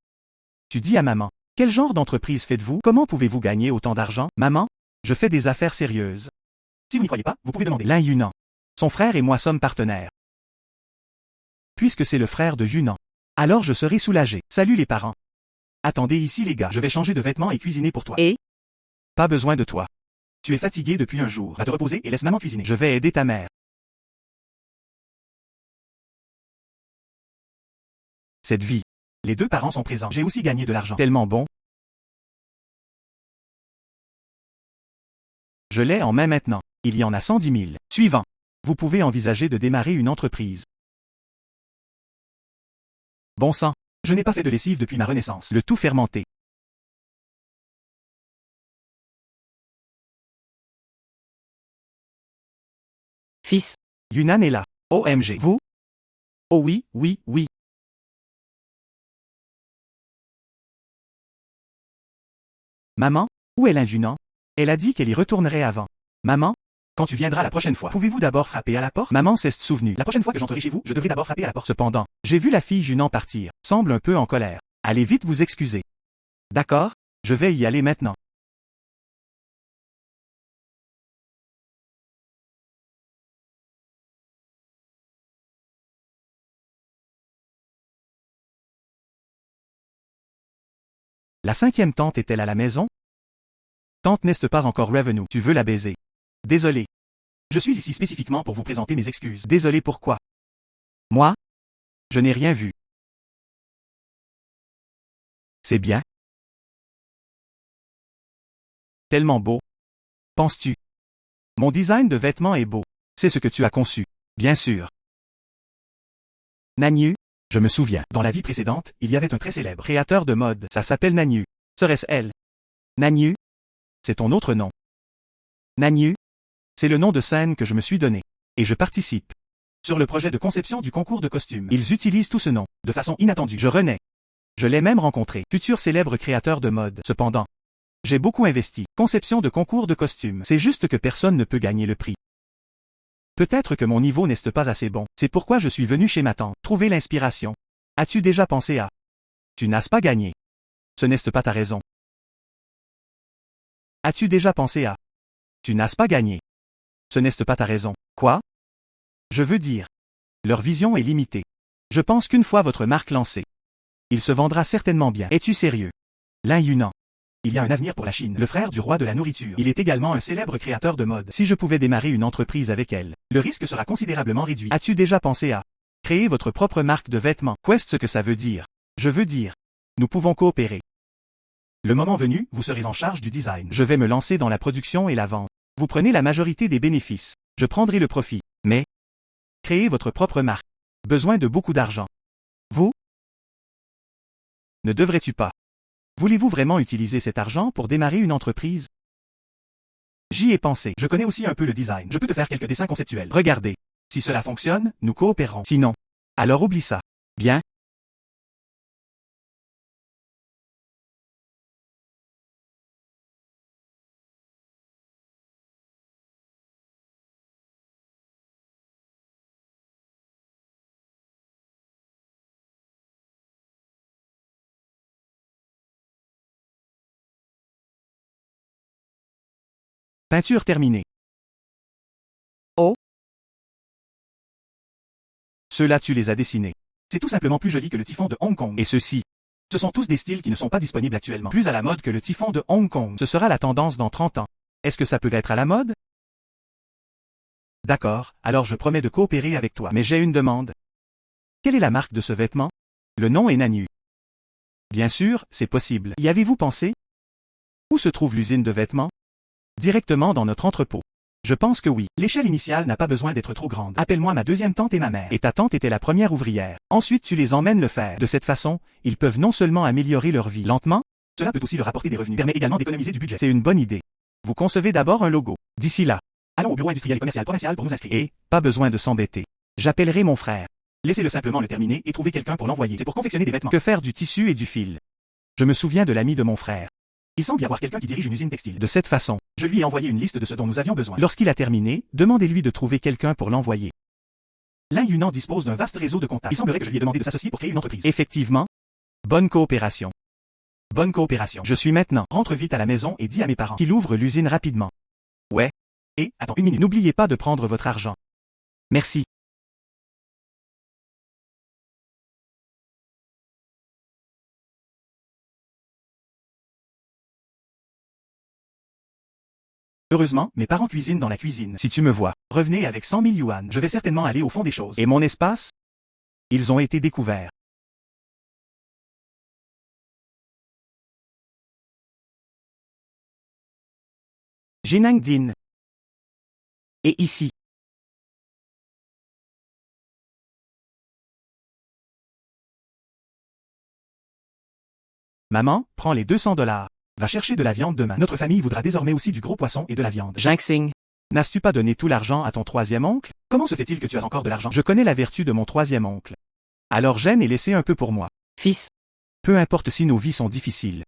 Tu dis à maman. Quel genre d'entreprise faites-vous? Comment pouvez-vous gagner autant d'argent? Maman? Je fais des affaires sérieuses. Si vous n'y croyez pas, vous pouvez demander. Lin Yunnan. Son frère et moi sommes partenaires. Puisque c'est le frère de Yunnan. Alors je serai soulagé. Salut les parents. Attendez ici les gars, je vais changer de vêtements et cuisiner pour toi. et, Pas besoin de toi. Tu es fatigué depuis un jour. Va te reposer et laisse maman cuisiner. Je vais aider ta mère. Cette vie. Les deux parents sont présents. J'ai aussi gagné de l'argent. Tellement bon. Je l'ai en main maintenant. Il y en a 110 000. Suivant. Vous pouvez envisager de démarrer une entreprise. Bon sang. Je n'ai pas fait de lessive depuis ma renaissance. Le tout fermenté. fils, Yunnan est là. OMG. Vous? Oh oui, oui, oui. Maman? Où est Lin Yunnan? Elle a dit qu'elle y retournerait avant. Maman? Quand tu viendras la prochaine fois, pouvez-vous d'abord frapper à la porte? Maman s'est souvenue. La prochaine fois que j'entrerai chez vous, je devrais d'abord frapper à la porte. Cependant, j'ai vu la fille Yunnan partir. Semble un peu en colère. Allez vite vous excuser. D'accord? Je vais y aller maintenant. La cinquième tante est-elle à la maison? Tante n'est pas encore revenue. Tu veux la baiser? Désolé. Je suis ici spécifiquement pour vous présenter mes excuses. Désolé pourquoi? Moi? Je n'ai rien vu. C'est bien. Tellement beau. Penses-tu? Mon design de vêtements est beau. C'est ce que tu as conçu. Bien sûr. Nanyu? Je me souviens. Dans la vie précédente, il y avait un très célèbre créateur de mode. Ça s'appelle Nanyu. Serait-ce elle? Nanyu? C'est ton autre nom. Nanyu? C'est le nom de scène que je me suis donné. Et je participe. Sur le projet de conception du concours de costumes. Ils utilisent tout ce nom, de façon inattendue. Je renais. Je l'ai même rencontré. Futur célèbre créateur de mode. Cependant, j'ai beaucoup investi. Conception de concours de costumes. C'est juste que personne ne peut gagner le prix. Peut-être que mon niveau n'est pas assez bon. C'est pourquoi je suis venu chez ma tante. Trouver l'inspiration. As-tu déjà pensé à? Tu n'as pas gagné. Ce n'est pas ta raison. As-tu déjà pensé à? Tu n'as pas gagné. Ce n'est pas ta raison. Quoi? Je veux dire. Leur vision est limitée. Je pense qu'une fois votre marque lancée, il se vendra certainement bien. Es-tu sérieux? Lin Yunan. Il y a un avenir pour la Chine, le frère du roi de la nourriture. Il est également un célèbre créateur de mode. Si je pouvais démarrer une entreprise avec elle, le risque sera considérablement réduit. As-tu déjà pensé à créer votre propre marque de vêtements? Qu'est-ce ce que ça veut dire? Je veux dire, nous pouvons coopérer. Le moment venu, vous serez en charge du design. Je vais me lancer dans la production et la vente. Vous prenez la majorité des bénéfices. Je prendrai le profit. Mais, créez votre propre marque. Besoin de beaucoup d'argent. Vous? Ne devrais-tu pas? Voulez-vous vraiment utiliser cet argent pour démarrer une entreprise? J'y ai pensé. Je connais aussi un peu le design. Je peux te faire quelques dessins conceptuels. Regardez. Si cela fonctionne, nous coopérerons. Sinon, alors oublie ça. Bien? Peinture terminée. Oh? Ceux-là tu les as dessinés. C'est tout simplement plus joli que le typhon de Hong Kong. Et ceux-ci. Ce sont tous des styles qui ne sont pas disponibles actuellement. Plus à la mode que le typhon de Hong Kong. Ce sera la tendance dans 30 ans. Est-ce que ça peut être à la mode? D'accord, alors je promets de coopérer avec toi. Mais j'ai une demande. Quelle est la marque de ce vêtement? Le nom est Nanyu. Bien sûr, c'est possible. Y avez-vous pensé? Où se trouve l'usine de vêtements? Directement dans notre entrepôt. Je pense que oui. L'échelle initiale n'a pas besoin d'être trop grande. Appelle-moi ma deuxième tante et ma mère. Et ta tante était la première ouvrière. Ensuite tu les emmènes le faire. De cette façon, ils peuvent non seulement améliorer leur vie lentement, cela peut aussi leur apporter des revenus. Permet également d'économiser du budget. C'est une bonne idée. Vous concevez d'abord un logo. D'ici là, allons au bureau industriel et commercial provincial pour nous inscrire. Et, pas besoin de s'embêter. J'appellerai mon frère. Laissez-le simplement le terminer et trouver quelqu'un pour l'envoyer. C'est pour confectionner des vêtements. Que faire du tissu et du fil? Je me souviens de l'ami de mon frère. Il semble y avoir quelqu'un qui dirige une usine textile. De cette façon, je lui ai envoyé une liste de ce dont nous avions besoin. Lorsqu'il a terminé, demandez-lui de trouver quelqu'un pour l'envoyer. Lin Yunan dispose d'un vaste réseau de contacts. Il semblerait que je lui ai demandé de s'associer pour créer une entreprise. Effectivement. Bonne coopération. Bonne coopération. Je suis maintenant. Rentre vite à la maison et dis à mes parents qu'il ouvrent l'usine rapidement. Ouais. Et, attends une minute. N'oubliez pas de prendre votre argent. Merci. Heureusement, mes parents cuisinent dans la cuisine. Si tu me vois, revenez avec 100 000 yuan. Je vais certainement aller au fond des choses. Et mon espace? Ils ont été découverts. Jinang Din. Et ici. Maman, prends les 200 $. Va chercher de la viande demain. Notre famille voudra désormais aussi du gros poisson et de la viande. Jinxing. N'as-tu pas donné tout l'argent à ton troisième oncle? Comment se fait-il que tu as encore de l'argent? Je connais la vertu de mon troisième oncle. Alors gêne et laissez un peu pour moi. Fils. Peu importe si nos vies sont difficiles.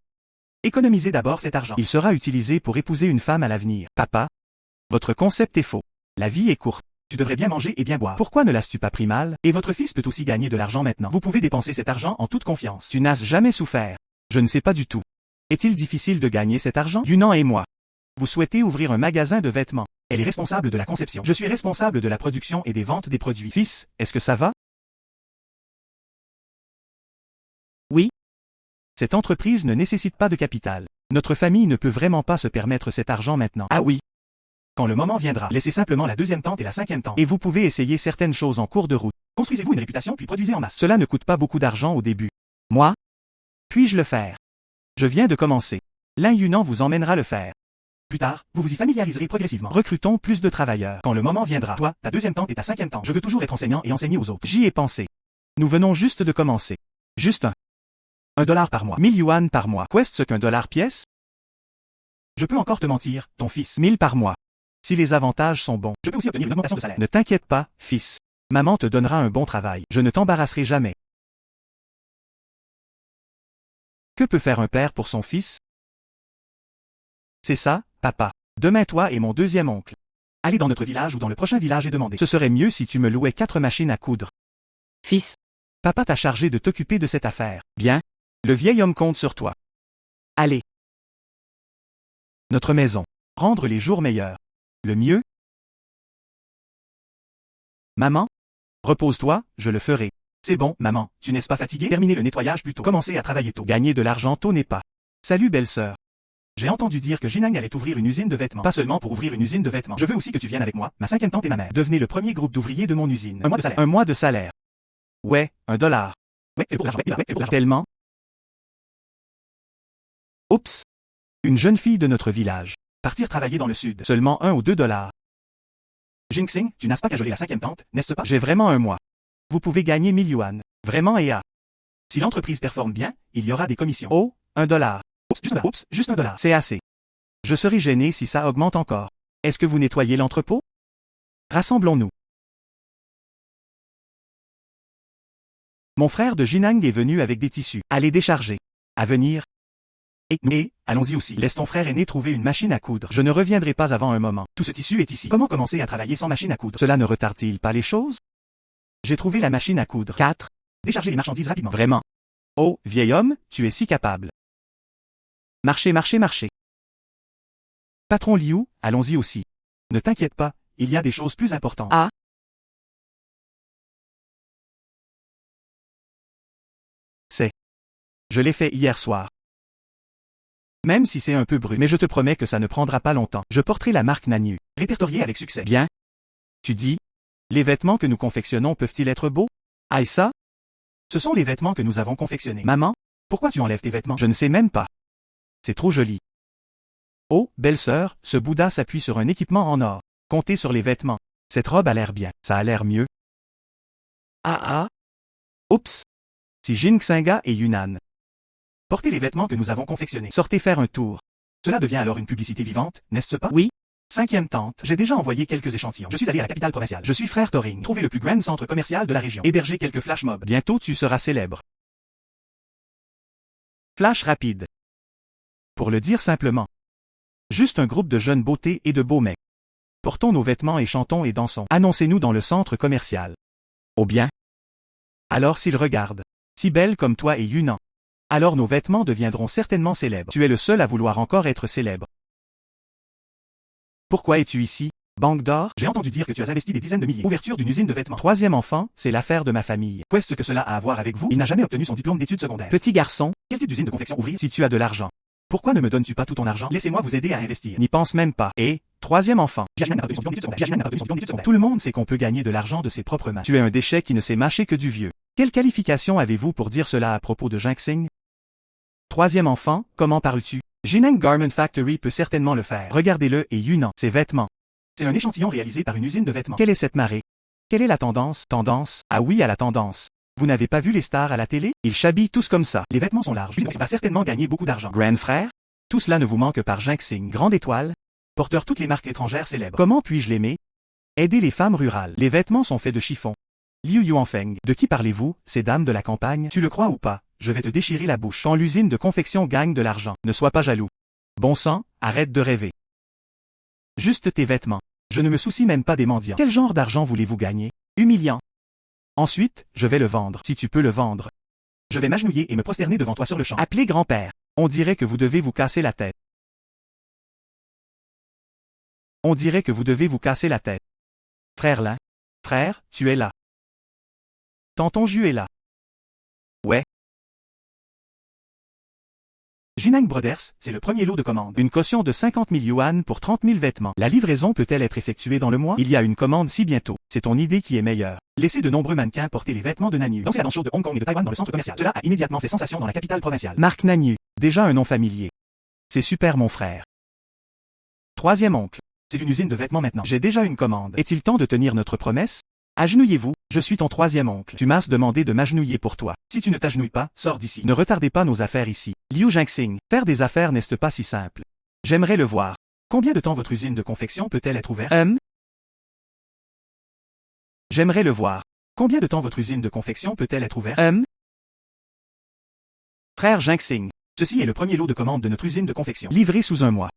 Économisez d'abord cet argent. Il sera utilisé pour épouser une femme à l'avenir. Papa, votre concept est faux. La vie est courte. Tu devrais bien manger et bien boire. Pourquoi ne l'as-tu pas pris mal? Et votre fils peut aussi gagner de l'argent maintenant. Vous pouvez dépenser cet argent en toute confiance. Tu n'as jamais souffert. Je ne sais pas du tout. Est-il difficile de gagner cet argent? Yunan et moi. Vous souhaitez ouvrir un magasin de vêtements. Elle est responsable de la conception. Je suis responsable de la production et des ventes des produits. Fils, est-ce que ça va? Oui. Cette entreprise ne nécessite pas de capital. Notre famille ne peut vraiment pas se permettre cet argent maintenant. Ah oui. Quand le moment viendra, laissez simplement la deuxième tente et la cinquième tente. Et vous pouvez essayer certaines choses en cours de route. Construisez-vous une réputation puis produisez en masse. Cela ne coûte pas beaucoup d'argent au début. Moi? Puis-je le faire? Je viens de commencer. Lin Yunan vous emmènera le faire. Plus tard, vous vous y familiariserez progressivement. Recrutons plus de travailleurs. Quand le moment viendra, toi, ta deuxième tente et ta cinquième tente. Je veux toujours être enseignant et enseigner aux autres. J'y ai pensé. Nous venons juste de commencer. Juste $1 par mois. 1000 yuan par mois. Qu'est-ce qu'un dollar pièce? Je peux encore te mentir, ton fils. 1000 par mois. Si les avantages sont bons, je peux aussi obtenir une augmentation de salaire. Ne t'inquiète pas, fils. Maman te donnera un bon travail. Je ne t'embarrasserai jamais. Que peut faire un père pour son fils? C'est ça, papa. Demain toi et mon deuxième oncle. Allez dans notre village ou dans le prochain village et demandez. Ce serait mieux si tu me louais 4 machines à coudre. Fils. Papa t'a chargé de t'occuper de cette affaire. Bien. Le vieil homme compte sur toi. Allez. Notre maison. Rendre les jours meilleurs. Le mieux? Maman? Repose-toi, je le ferai. C'est bon, maman, tu n'es pas fatiguée? Terminez le nettoyage plus tôt. Commencez à travailler tôt. Gagner de l'argent tôt n'est pas. Salut belle-sœur. J'ai entendu dire que Jinang allait ouvrir une usine de vêtements. Pas seulement pour ouvrir une usine de vêtements. Je veux aussi que tu viennes avec moi, ma cinquième tante et ma mère. Devenez le premier groupe d'ouvriers de mon usine. 1 mois de salaire. 1 mois de salaire. Ouais, $1. Ouais, c'est pour l'argent. Tellement. Oups. Une jeune fille de notre village. Partir travailler dans le sud. Seulement 1 ou 2 $. Jinxing, tu n'as pas qu'à geler la cinquième tente, n'est-ce pas? J'ai vraiment 1 mois. Vous pouvez gagner 1000 yuan. Vraiment et à. Si l'entreprise performe bien, il y aura des commissions. Oh, $1. Oups, juste $1. C'est assez. Je serai gêné si ça augmente encore. Est-ce que vous nettoyez l'entrepôt? Rassemblons-nous. Mon frère de Jinang est venu avec des tissus. Allez décharger. À venir. Et, allons-y aussi. Laisse ton frère aîné trouver une machine à coudre. Je ne reviendrai pas avant un moment. Tout ce tissu est ici. Comment commencer à travailler sans machine à coudre? Cela ne retarde-t-il pas les choses? J'ai trouvé la machine à coudre. 4. Décharger les marchandises rapidement. Vraiment. Oh, vieil homme, tu es si capable. Marchez, marchez, marchez. Patron Liu, allons-y aussi. Ne t'inquiète pas, il y a des choses plus importantes. Ah. C'est. Je l'ai fait hier soir. Même si c'est un peu brut, mais je te promets que ça ne prendra pas longtemps. Je porterai la marque Nanyu, répertoriée avec succès. Bien. Tu dis, les vêtements que nous confectionnons peuvent-ils être beaux? Ah et ça? Ce sont les vêtements que nous avons confectionnés. Maman, pourquoi tu enlèves tes vêtements? Je ne sais même pas. C'est trop joli. Oh, belle-sœur, ce Bouddha s'appuie sur un équipement en or. Comptez sur les vêtements. Cette robe a l'air bien. Ça a l'air mieux. Ah. Oups. Si Jinxinga et Yunnan. Portez les vêtements que nous avons confectionnés. Sortez faire un tour. Cela devient alors une publicité vivante, n'est-ce pas? Oui. Cinquième tente. J'ai déjà envoyé quelques échantillons. Je suis allé à la capitale provinciale. Je suis frère Toring. Trouvez le plus grand centre commercial de la région. Hébergez quelques flash mobs. Bientôt tu seras célèbre. Flash rapide. Pour le dire simplement. Juste un groupe de jeunes beautés et de beaux mecs. Portons nos vêtements et chantons et dansons. Annoncez-nous dans le centre commercial. Oh bien. Alors s'ils regardent. Si belles comme toi et Yunnan. Alors nos vêtements deviendront certainement célèbres. Tu es le seul à vouloir encore être célèbre. Pourquoi es-tu ici? Banque d'or? J'ai entendu dire que tu as investi des dizaines de milliers. Ouverture d'une usine de vêtements. Troisième enfant, c'est l'affaire de ma famille. Qu'est-ce que cela a à voir avec vous? Il n'a jamais obtenu son diplôme d'études secondaires. Petit garçon. Quel type d'usine de confection ouvrir si tu as de l'argent? Pourquoi ne me donnes-tu pas tout ton argent? Laissez-moi vous aider à investir. N'y pense même pas. Et, troisième enfant. Tout le monde sait qu'on peut gagner de l'argent de ses propres mains. Tu es un déchet qui ne sait mâcher que du vieux. Quelle qualification avez-vous pour dire cela à propos de Jinxing? Troisième enfant, comment parles-tu? Jineng Garment Factory peut certainement le faire. Regardez-le et Yunnan, ses vêtements. C'est un échantillon réalisé par une usine de vêtements. Quelle est cette marée? Quelle est la tendance? Tendance? Ah oui, à la tendance. Vous n'avez pas vu les stars à la télé? Ils s'habillent tous comme ça. Les vêtements sont larges. Il va certainement gagner beaucoup d'argent. Grand frère? Tout cela ne vous manque par Jinxing. Grande étoile? Porteur toutes les marques étrangères célèbres. Comment puis-je l'aimer? Aider les femmes rurales. Les vêtements sont faits de chiffon. Liu Yuanfeng. De qui parlez-vous, ces dames de la campagne? Tu le crois ou pas? Je vais te déchirer la bouche. Quand l'usine de confection gagne de l'argent, ne sois pas jaloux. Bon sang, arrête de rêver. Juste tes vêtements. Je ne me soucie même pas des mendiants. Quel genre d'argent voulez-vous gagner? Humiliant. Ensuite, je vais le vendre. Si tu peux le vendre. Je vais m'agenouiller et me prosterner devant toi sur le champ. Appelez grand-père. On dirait que vous devez vous casser la tête. On dirait que vous devez vous casser la tête. Frère Lin. Frère, tu es là. Tonton Ju est là. Ouais. Jinang Brothers, c'est le premier lot de commande. Une caution de 50 000 yuan pour 30 000 vêtements. La livraison peut-elle être effectuée dans le mois? Il y a une commande si bientôt. C'est ton idée qui est meilleure. Laissez de nombreux mannequins porter les vêtements de Nanyu. Danser la danse chaude de Hong Kong et de Taïwan dans le centre commercial. Cela a immédiatement fait sensation dans la capitale provinciale. Marque Nanyu. Déjà un nom familier. C'est super mon frère. Troisième oncle. C'est une usine de vêtements maintenant. J'ai déjà une commande. Est-il temps de tenir notre promesse? Agenouillez-vous, je suis ton troisième oncle. Tu m'as demandé de m'agenouiller pour toi. Si tu ne t'agenouilles pas, sors d'ici. Ne retardez pas nos affaires ici. Liu Jianxing, faire des affaires n'est pas si simple. J'aimerais le voir. Combien de temps votre usine de confection peut-elle être ouverte? J'aimerais le voir. Combien de temps votre usine de confection peut-elle être ouverte? Frère Jianxing, ceci est le premier lot de commande de notre usine de confection. Livré sous un mois.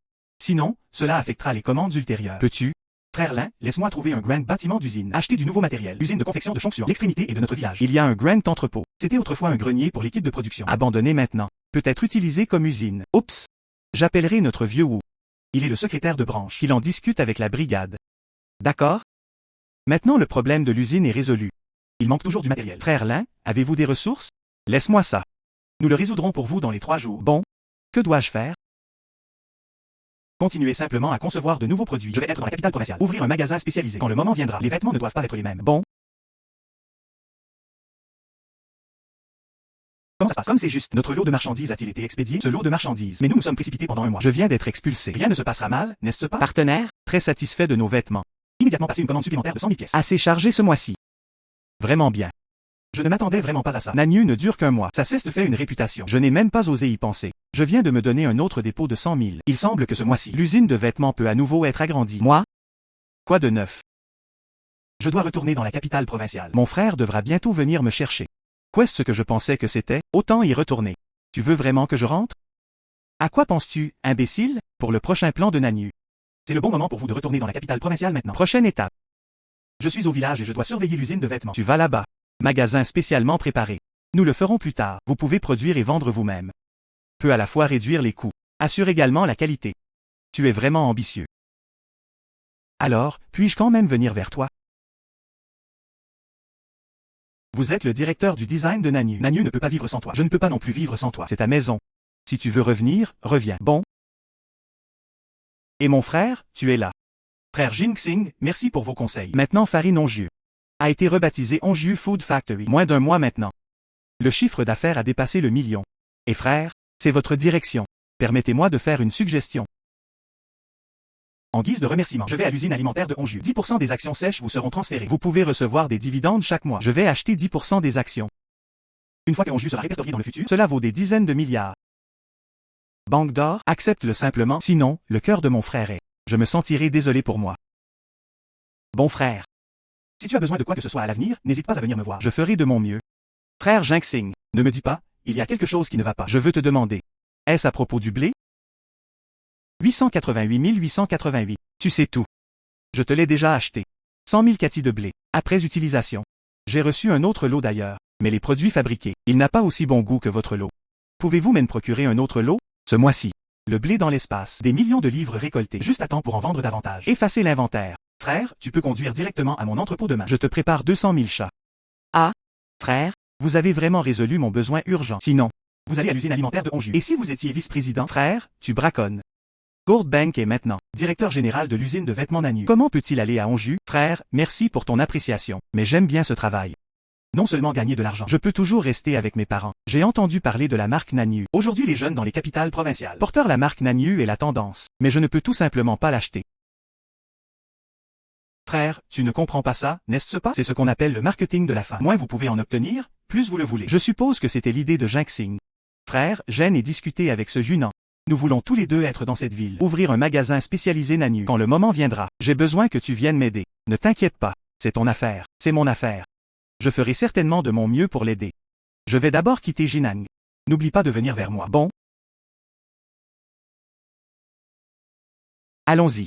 Sinon, cela affectera les commandes ultérieures. Peux-tu? Frère Lin, laisse-moi trouver un grand bâtiment d'usine. Acheter du nouveau matériel. Usine de confection de Chongsuan. L'extrémité est de notre village. Il y a un grand entrepôt. C'était autrefois un grenier pour l'équipe de production. Abandonné maintenant. Peut être utilisé comme usine. Oups. J'appellerai notre vieux Wu. Il est le secrétaire de branche. Il en discute avec la brigade. D'accord? Maintenant le problème de l'usine est résolu. Il manque toujours du matériel. Frère Lin, avez-vous des ressources? Laisse-moi ça. Nous le résoudrons pour vous dans les 3 jours. Bon. Que dois-je faire? Continuez simplement à concevoir de nouveaux produits. Je vais être dans la capitale provinciale. Ouvrir un magasin spécialisé. Quand le moment viendra, les vêtements ne doivent pas être les mêmes. Bon. Comment ça se passe? Comme c'est juste, notre lot de marchandises a-t-il été expédié? Ce lot de marchandises. Mais nous sommes précipités pendant un mois. Je viens d'être expulsé. Rien ne se passera mal, n'est-ce pas? Partenaire? Très satisfait de nos vêtements. Immédiatement passer une commande supplémentaire de 100 000 pièces. Assez chargé ce mois-ci. Vraiment bien. Je ne m'attendais vraiment pas à ça. Nanyu ne dure qu'un mois. Ça cesse fait une réputation. Je n'ai même pas osé y penser. Je viens de me donner un autre dépôt de 100 000. Il semble que ce mois-ci, l'usine de vêtements peut à nouveau être agrandie. Moi? Quoi de neuf? Je dois retourner dans la capitale provinciale. Mon frère devra bientôt venir me chercher. Qu'est-ce que je pensais que c'était? Autant y retourner. Tu veux vraiment que je rentre? À quoi penses-tu, imbécile? Pour le prochain plan de Nanyu. C'est le bon moment pour vous de retourner dans la capitale provinciale maintenant. Prochaine étape. Je suis au village et je dois surveiller l'usine de vêtements. Tu vas là-bas. Magasin spécialement préparé. Nous le ferons plus tard. Vous pouvez produire et vendre vous-même. Peut à la fois réduire les coûts. Assure également la qualité. Tu es vraiment ambitieux. Alors, puis-je quand même venir vers toi? Vous êtes le directeur du design de Nanyu. Nanyu ne peut pas vivre sans toi. Je ne peux pas non plus vivre sans toi. C'est ta maison. Si tu veux revenir, reviens. Bon. Et mon frère, tu es là. Frère Jinxing, merci pour vos conseils. Maintenant Farine Onjiu a été rebaptisé Onjiu Food Factory. Moins d'un mois maintenant. Le chiffre d'affaires a dépassé le million. Et frère, c'est votre direction. Permettez-moi de faire une suggestion. En guise de remerciement, je vais à l'usine alimentaire de Onjiu. 10% des actions sèches vous seront transférées. Vous pouvez recevoir des dividendes chaque mois. Je vais acheter 10% des actions. Une fois que Onjiu sera répertorié dans le futur, cela vaut des dizaines de milliards. Banque d'or, accepte-le simplement, sinon, le cœur de mon frère est. Je me sentirai désolé pour moi. Bon frère. Si tu as besoin de quoi que ce soit à l'avenir, n'hésite pas à venir me voir. Je ferai de mon mieux. Frère Jinxing, ne me dis pas, il y a quelque chose qui ne va pas. Je veux te demander. Est-ce à propos du blé? 888 888. Tu sais tout. Je te l'ai déjà acheté. 100 000 catis de blé. Après utilisation. J'ai reçu un autre lot d'ailleurs. Mais les produits fabriqués, il n'a pas aussi bon goût que votre lot. Pouvez-vous même procurer un autre lot? Ce mois-ci. Le blé dans l'espace. Des millions de livres récoltés. Juste à temps pour en vendre davantage. Effacer l'inventaire. Frère, tu peux conduire directement à mon entrepôt demain. Je te prépare 200 000 chats. Ah. Frère, vous avez vraiment résolu mon besoin urgent. Sinon, vous allez à l'usine alimentaire de Onjiu. Et si vous étiez vice-président? Frère, tu braconnes. Gold Bank est maintenant directeur général de l'usine de vêtements Nanyu. Comment peut-il aller à Onjiu? Frère, merci pour ton appréciation. Mais j'aime bien ce travail. Non seulement gagner de l'argent, je peux toujours rester avec mes parents. J'ai entendu parler de la marque Nanyu. Aujourd'hui les jeunes dans les capitales provinciales porteurs la marque Nanyu est la tendance. Mais je ne peux tout simplement pas l'acheter. Frère, tu ne comprends pas ça, n'est-ce pas? C'est ce qu'on appelle le marketing de la faim. Moins vous pouvez en obtenir, plus vous le voulez. Je suppose que c'était l'idée de Jinxing. Frère, gêne et discuter avec ce Junan. Nous voulons tous les deux être dans cette ville. Ouvrir un magasin spécialisé Nanyu. Quand le moment viendra, j'ai besoin que tu viennes m'aider. Ne t'inquiète pas. C'est ton affaire. C'est mon affaire. Je ferai certainement de mon mieux pour l'aider. Je vais d'abord quitter Jinang. N'oublie pas de venir vers moi. Bon? Allons-y.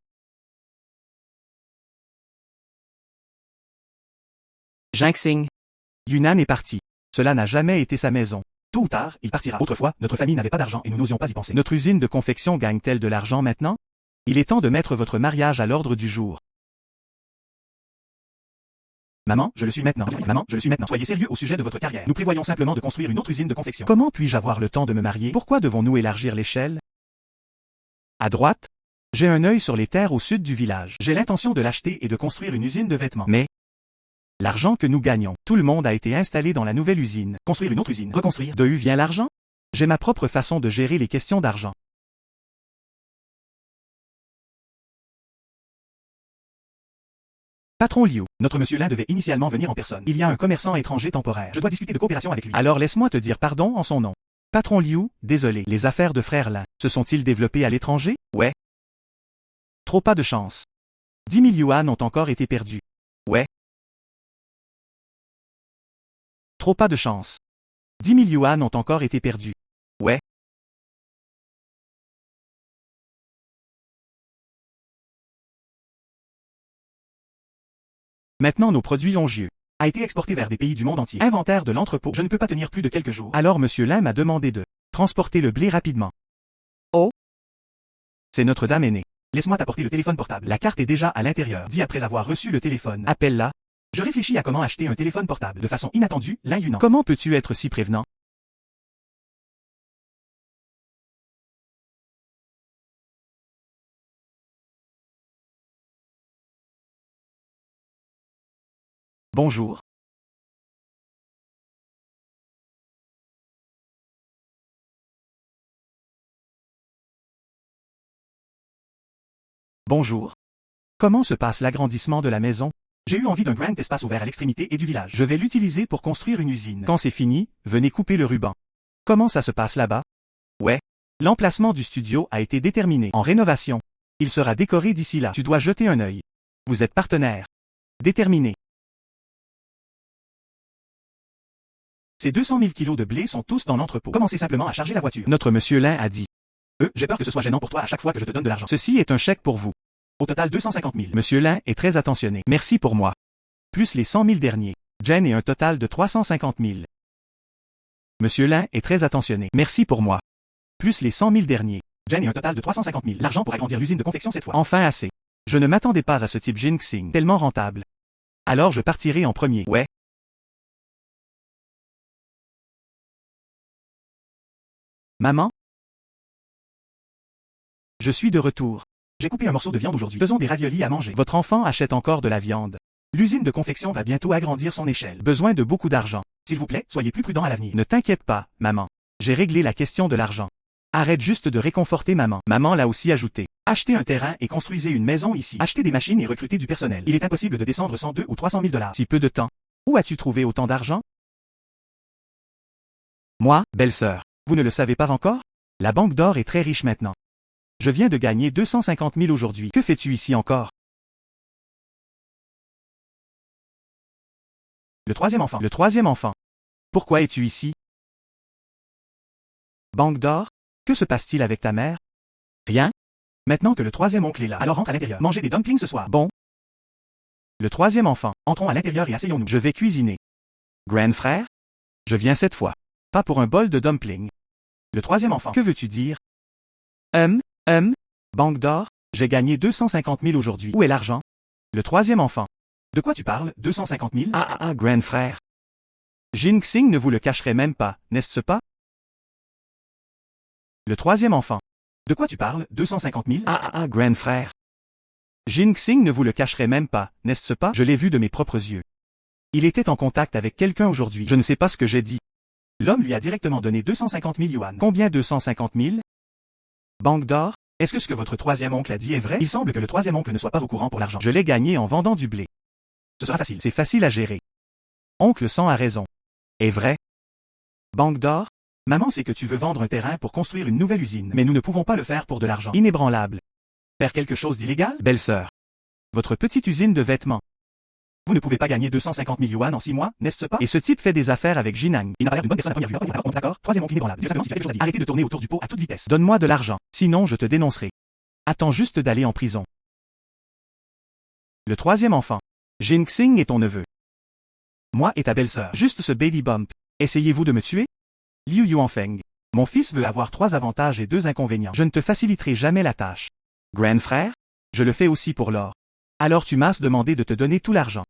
Jinxing. Yunnan est parti. Cela n'a jamais été sa maison. Tôt ou tard, il partira. Autrefois, notre famille n'avait pas d'argent et nous n'osions pas y penser. Notre usine de confection gagne-t-elle de l'argent maintenant? Il est temps de mettre votre mariage à l'ordre du jour. Maman, je le suis maintenant. Maman, je le suis maintenant. Soyez sérieux au sujet de votre carrière. Nous prévoyons simplement de construire une autre usine de confection. Comment puis-je avoir le temps de me marier? Pourquoi devons-nous élargir l'échelle? À droite, j'ai un œil sur les terres au sud du village. J'ai l'intention de l'acheter et de construire une usine de vêtements. Mais l'argent que nous gagnons, tout le monde a été installé dans la nouvelle usine. Construire une autre usine, reconstruire. De où vient l'argent? J'ai ma propre façon de gérer les questions d'argent. Patron Liu, notre monsieur Lin devait initialement venir en personne. Il y a un commerçant étranger temporaire. Je dois discuter de coopération avec lui. Alors laisse-moi te dire pardon en son nom. Patron Liu, désolé. Les affaires de frère Lin se sont-ils développées à l'étranger? Ouais. Trop pas de chance. 10 000 yuan ont encore été perdus. Ouais. Trop pas de chance. 10 000 yuan ont encore été perdus. Ouais. Maintenant nos produits ongieux a été exporté vers des pays du monde entier. Inventaire de l'entrepôt. Je ne peux pas tenir plus de quelques jours. Alors monsieur Lin m'a demandé de transporter le blé rapidement. Oh. C'est Notre-Dame aînée. Laisse-moi t'apporter le téléphone portable. La carte est déjà à l'intérieur. Dis après avoir reçu le téléphone. Appelle-la. Je réfléchis à comment acheter un téléphone portable de façon inattendue, Lin Yunan. Comment peux-tu être si prévenant? Bonjour. Bonjour. Comment se passe l'agrandissement de la maison? J'ai eu envie d'un grand espace ouvert à l'extrémité et du village. Je vais l'utiliser pour construire une usine. Quand c'est fini, venez couper le ruban. Comment ça se passe là-bas? Ouais. L'emplacement du studio a été déterminé. En rénovation. Il sera décoré d'ici là. Tu dois jeter un œil. Vous êtes partenaire. Déterminé. Ces 200 000 kilos de blé sont tous dans l'entrepôt. Commencez simplement à charger la voiture. Notre monsieur Lin a dit. J'ai peur que ce soit gênant pour toi à chaque fois que je te donne de l'argent. Ceci est un chèque pour vous. Au total 250 000. Monsieur Lin est très attentionné. Merci pour moi. Plus les 100 000 derniers. Jen est un total de 350 000. Monsieur Lin est très attentionné. Merci pour moi. Plus les 100 000 derniers. Jen est un total de 350 000. L'argent pour agrandir l'usine de confection cette fois. Enfin assez. Je ne m'attendais pas à ce type Jinxing. Tellement rentable. Alors je partirai en premier. Ouais. Maman? Je suis de retour. J'ai coupé un morceau de viande aujourd'hui. Faisons des raviolis à manger. Votre enfant achète encore de la viande. L'usine de confection va bientôt agrandir son échelle. Besoin de beaucoup d'argent. S'il vous plaît, soyez plus prudent à l'avenir. Ne t'inquiète pas, maman. J'ai réglé la question de l'argent. Arrête juste de réconforter maman. Maman l'a aussi ajouté. Achetez un terrain et construisez une maison ici. Achetez des machines et recrutez du personnel. Il est impossible de descendre sans 2 ou 300 000 $. Si peu de temps. Où as-tu trouvé autant d'argent? Moi, Belle-sœur. Vous ne le savez pas encore? La Banque d'Or est très riche maintenant. Je viens de gagner 250 000 aujourd'hui. Que fais-tu ici encore? Le troisième enfant. Le troisième enfant. Pourquoi es-tu ici? Banque d'Or? Que se passe-t-il avec ta mère? Rien? Maintenant que le troisième oncle est là, alors rentre à l'intérieur. Mangez des dumplings ce soir. Bon. Le troisième enfant. Entrons à l'intérieur et asseyons-nous. Je vais cuisiner. Grand frère? Je viens cette fois. Pas pour un bol de dumplings. Le troisième enfant. Que veux-tu dire? Banque d'Or? J'ai gagné 250 000 aujourd'hui. Où est l'argent? Le troisième enfant. De quoi tu parles? 250 000? Grand frère. Jinxing ne vous le cacherait même pas, n'est-ce pas? Le troisième enfant. De quoi tu parles? 250 000? Grand frère. Jinxing ne vous le cacherait même pas, n'est-ce pas? Je l'ai vu de mes propres yeux. Il était en contact avec quelqu'un aujourd'hui. Je ne sais pas ce que j'ai dit. L'homme lui a directement donné 250 000 yuan. Combien 250 000? Banque d'Or? Est-ce que ce que votre troisième oncle a dit est vrai? Il semble que le troisième oncle ne soit pas au courant pour l'argent. Je l'ai gagné en vendant du blé. Ce sera facile. C'est facile à gérer. Oncle 100 a raison. Est vrai? Banque d'Or? Maman sait que tu veux vendre un terrain pour construire une nouvelle usine, mais nous ne pouvons pas le faire pour de l'argent. Inébranlable. Faire quelque chose d'illégal? Belle-sœur. Votre petite usine de vêtements. Vous ne pouvez pas gagner 250 000 yuan en 6 mois, n'est-ce pas? Et ce type fait des affaires avec Jinang. Il n'a pas l'air d'une bonne personne à première vue. D'accord? Troisième oncle inébranlable. Dis simplement si tu as quelque chose à dire. Arrêtez de tourner autour du pot à toute vitesse. Donne-moi de l'argent. Sinon je te dénoncerai. Attends juste d'aller en prison. Le troisième enfant. Jinxing est ton neveu. Moi et ta belle-sœur. Juste ce baby bump. Essayez-vous de me tuer? Liu Yuanfeng. Mon fils veut avoir 3 avantages et 2 inconvénients. Je ne te faciliterai jamais la tâche. Grand frère? Je le fais aussi pour l'or. Alors tu m'as demandé de te donner tout l'argent.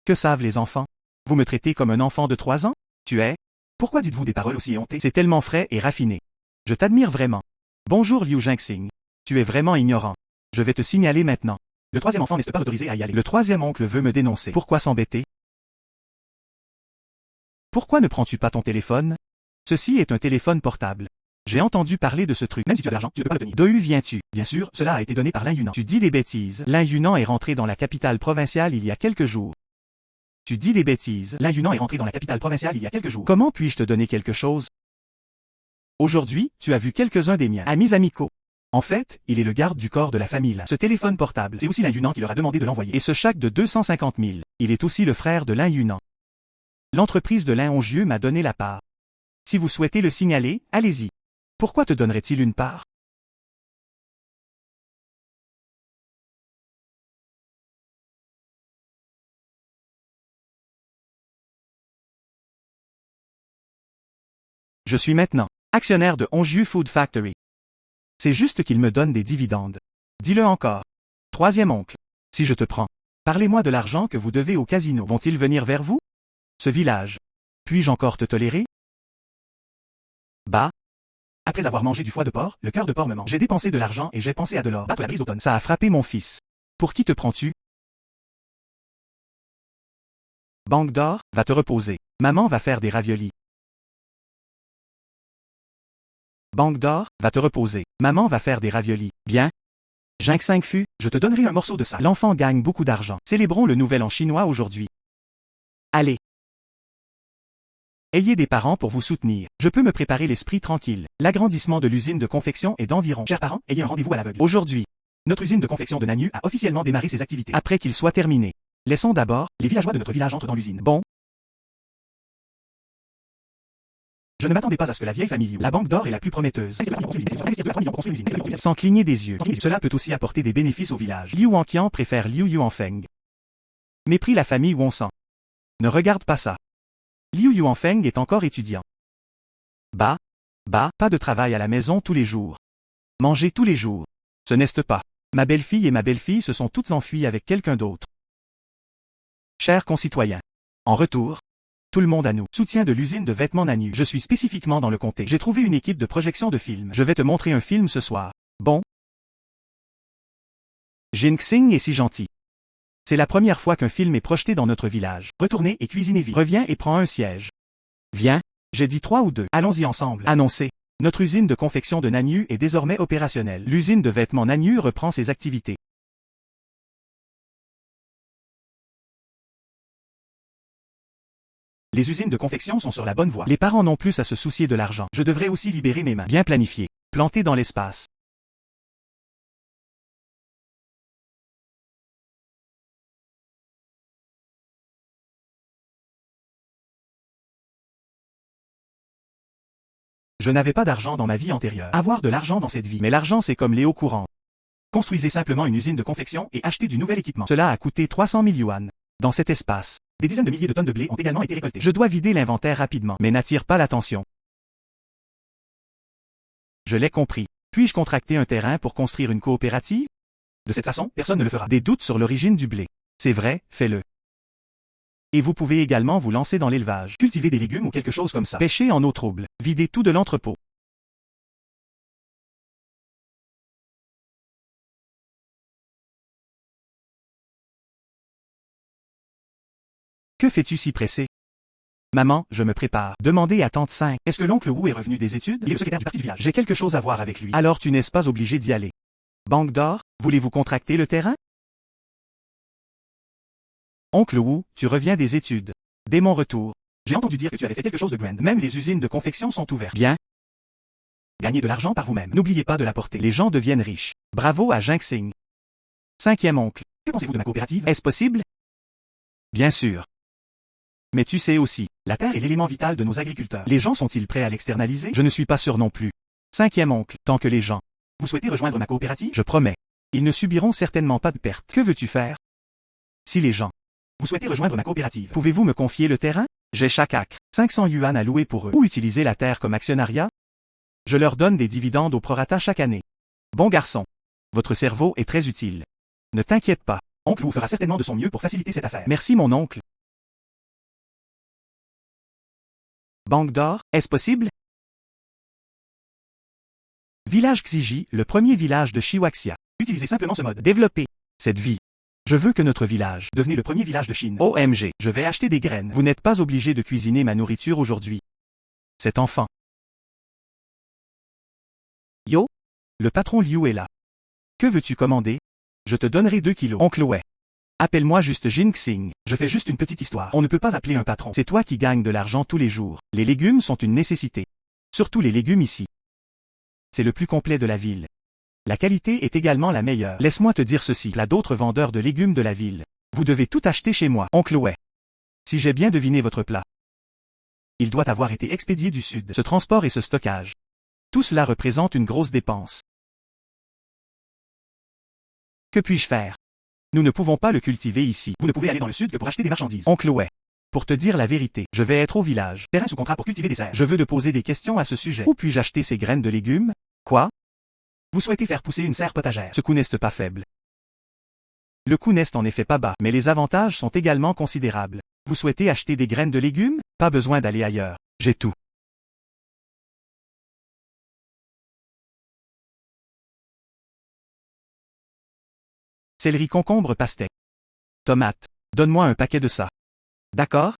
Que savent les enfants? Vous me traitez comme un enfant de 3 ans? Tu es? Pourquoi dites-vous des paroles aussi éhontées? C'est tellement frais et raffiné. Je t'admire vraiment. Bonjour Liu Zhengxing. Tu es vraiment ignorant. Je vais te signaler maintenant. Le troisième enfant n'est pas autorisé à y aller. Le troisième oncle veut me dénoncer. Pourquoi s'embêter? Pourquoi ne prends-tu pas ton téléphone? Ceci est un téléphone portable. J'ai entendu parler de ce truc. Même si tu as de l'argent, tu ne peux pas le tenir. D'où viens-tu? Bien sûr, cela a été donné par Lin Yunan. Tu dis des bêtises. Lin Yunan est rentré dans la capitale provinciale il y a quelques jours. Tu dis des bêtises. Lin Yunan est rentré dans la capitale provinciale il y a quelques jours. Comment puis-je te donner quelque chose? Aujourd'hui, tu as vu quelques-uns des miens amis amicaux. En fait, il est le garde du corps de la famille Lin. Ce téléphone portable, c'est aussi Lin Yunan qui leur a demandé de l'envoyer. Et ce chèque de 250 000, il est aussi le frère de Lin Yunan. L'entreprise de Lin Hongjieu m'a donné la part. Si vous souhaitez le signaler, allez-y. Pourquoi te donnerait-il une part? Je suis maintenant actionnaire de Hongjieu Food Factory. C'est juste qu'il me donne des dividendes. Dis-le encore. Troisième oncle. Si je te prends, parlez-moi de l'argent que vous devez au casino. Vont-ils venir vers vous? Ce village. Puis-je encore te tolérer? Bah. Après avoir mangé du foie de porc, le cœur de porc me mange. J'ai dépensé de l'argent et j'ai pensé à de l'or. Battre la brise d'automne. Ça a frappé mon fils. Pour qui te prends-tu? Banque d'or, va te reposer. Maman va faire des raviolis. Banque d'or, va te reposer. Maman va faire des raviolis. Bien. Zhengxing Fu, je te donnerai un morceau de ça. L'enfant gagne beaucoup d'argent. Célébrons le nouvel an chinois aujourd'hui. Allez. Ayez des parents pour vous soutenir. Je peux me préparer l'esprit tranquille. L'agrandissement de l'usine de confection est d'environ. Chers parents, ayez un rendez-vous à l'aveugle. Aujourd'hui, notre usine de confection de Nanyue a officiellement démarré ses activités. Après qu'il soit terminé, laissons d'abord les villageois de notre village entrent dans l'usine. Bon. Je ne m'attendais pas à ce que la vieille famille Liu, la banque d'or est la plus prometteuse. Sans cligner des yeux. Cela peut aussi apporter des bénéfices au village. Liu Wanqian préfère Liu Yuanfeng. Mépris la famille Wonsan. Ne regarde pas ça. Liu Yuanfeng est encore étudiant. Bah, pas de travail à la maison tous les jours. Manger tous les jours. Ce n'est pas. Ma belle-fille et ma belle-fille se sont toutes enfuies avec quelqu'un d'autre. Chers concitoyens. En retour, tout le monde à nous. Soutien de l'usine de vêtements Nanyue. Je suis spécifiquement dans le comté. J'ai trouvé une équipe de projection de films. Je vais te montrer un film ce soir. Bon. Zhengxing est si gentil. C'est la première fois qu'un film est projeté dans notre village. Retournez et cuisinez vite. Reviens et prends un siège. Viens. J'ai dit 3 ou 2. Allons-y ensemble. Annoncé. Notre usine de confection de Nanyue est désormais opérationnelle. L'usine de vêtements Nanyue reprend ses activités. Les usines de confection sont sur la bonne voie. Les parents n'ont plus à se soucier de l'argent. Je devrais aussi libérer mes mains. Bien planifiées. Plantées dans l'espace. Je n'avais pas d'argent dans ma vie antérieure. Avoir de l'argent dans cette vie. Mais l'argent c'est comme l'eau courante. Construisez simplement une usine de confection et achetez du nouvel équipement. Cela a coûté 300 000 yuan. Dans cet espace, des dizaines de milliers de tonnes de blé ont également été récoltées. Je dois vider l'inventaire rapidement, mais n'attire pas l'attention. Je l'ai compris. Puis-je contracter un terrain pour construire une coopérative? De cette façon, personne ne le fera. Des doutes sur l'origine du blé. C'est vrai, fais-le. Et vous pouvez également vous lancer dans l'élevage. Cultiver des légumes ou quelque chose comme ça. Pêcher en eau trouble. Vider tout de l'entrepôt. Que fais-tu si pressé? Maman, je me prépare. Demandez à tante 5. Est-ce que l'oncle Wu est revenu des études? Il est le secrétaire du parti du village. J'ai quelque chose à voir avec lui. Alors tu n'es pas obligé d'y aller. Banque d'or, voulez-vous contracter le terrain? Oncle Wu, tu reviens des études. Dès mon retour, j'ai entendu dire que tu avais fait quelque chose de grand. Même les usines de confection sont ouvertes. Bien. Gagnez de l'argent par vous-même. N'oubliez pas de l'apporter. Les gens deviennent riches. Bravo à Zhengxing. Cinquième oncle. Que pensez-vous de ma coopérative? Est-ce possible? Bien sûr. Mais tu sais aussi, la terre est l'élément vital de nos agriculteurs. Les gens sont-ils prêts à l'externaliser? Je ne suis pas sûr non plus. Cinquième oncle, tant que les gens. Vous souhaitez rejoindre ma coopérative? Je promets. Ils ne subiront certainement pas de perte. Que veux-tu faire? Si les gens. Vous souhaitez rejoindre ma coopérative? Pouvez-vous me confier le terrain? J'ai chaque acre. 500 yuan à louer pour eux. Ou utiliser la terre comme actionnariat? Je leur donne des dividendes au prorata chaque année. Bon garçon. Votre cerveau est très utile. Ne t'inquiète pas. Oncle Wu fera certainement de son mieux pour faciliter cette affaire. Merci mon oncle. Banque d'or, est-ce possible? Village Xiji, le premier village de Chiwaxia. Utilisez simplement ce mode. Développer cette vie. Je veux que notre village devienne le premier village de Chine. OMG, je vais acheter des graines. Vous n'êtes pas obligé de cuisiner ma nourriture aujourd'hui. Cet enfant. Yo, Le patron Liu est là. Que veux-tu commander? Je te donnerai 2 kilos. Oncle Wei. Appelle-moi juste Jin Xing. Je fais juste une petite histoire. On ne peut pas appeler un patron. C'est toi qui gagnes de l'argent tous les jours. Les légumes sont une nécessité. Surtout les légumes ici. C'est le plus complet de la ville. La qualité est également la meilleure. Laisse-moi te dire ceci. Il y a d'autres vendeurs de légumes de la ville. Vous devez tout acheter chez moi. Oncle Wei. Si j'ai bien deviné votre plat. Il doit avoir été expédié du sud. Ce transport et ce stockage. Tout cela représente une grosse dépense. Que puis-je faire? Nous ne pouvons pas le cultiver ici. Vous ne pouvez aller dans le sud que pour acheter des marchandises. Oncle Wei. Pour te dire la vérité, je vais être au village. Terrain sous contrat pour cultiver des serres. Je veux te poser des questions à ce sujet. Où puis-je acheter ces graines de légumes? Quoi? Vous souhaitez faire pousser une serre potagère. Ce coût n'est pas faible. Le coût n'est en effet pas bas, mais les avantages sont également considérables. Vous souhaitez acheter des graines de légumes? Pas besoin d'aller ailleurs. J'ai tout. Céleri, concombre, pastèque. Tomate. Donne-moi un paquet de ça. D'accord?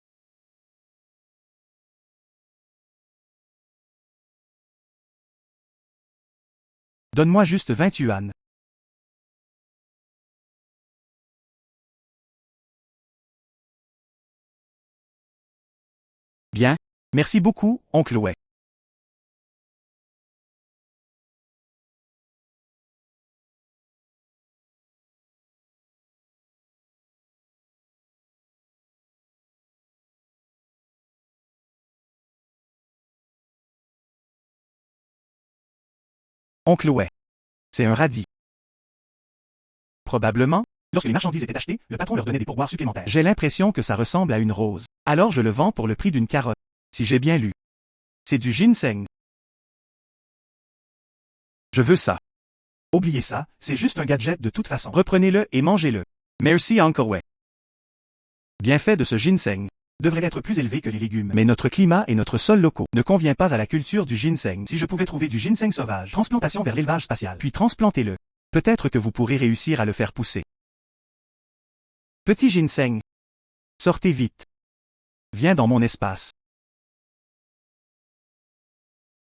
Donne-moi juste 20 yuan. Bien. Merci beaucoup, oncle Wei. Oncle Wei. C'est un radis. Probablement. Lorsque les marchandises étaient achetées, le patron leur donnait des pourboires supplémentaires. J'ai l'impression que ça ressemble à une rose. Alors je le vends pour le prix d'une carotte. Si j'ai bien lu. C'est du ginseng. Je veux ça. Oubliez ça, c'est juste un gadget de toute façon. Reprenez-le et mangez-le. Merci Uncle Wei. Bienfait de ce ginseng devrait être plus élevé que les légumes. Mais notre climat et notre sol locaux ne convient pas à la culture du ginseng. Si je pouvais trouver du ginseng sauvage, transplantation vers l'élevage spatial, puis transplantez-le. Peut-être que vous pourrez réussir à le faire pousser. Petit ginseng. Sortez vite. Viens dans mon espace.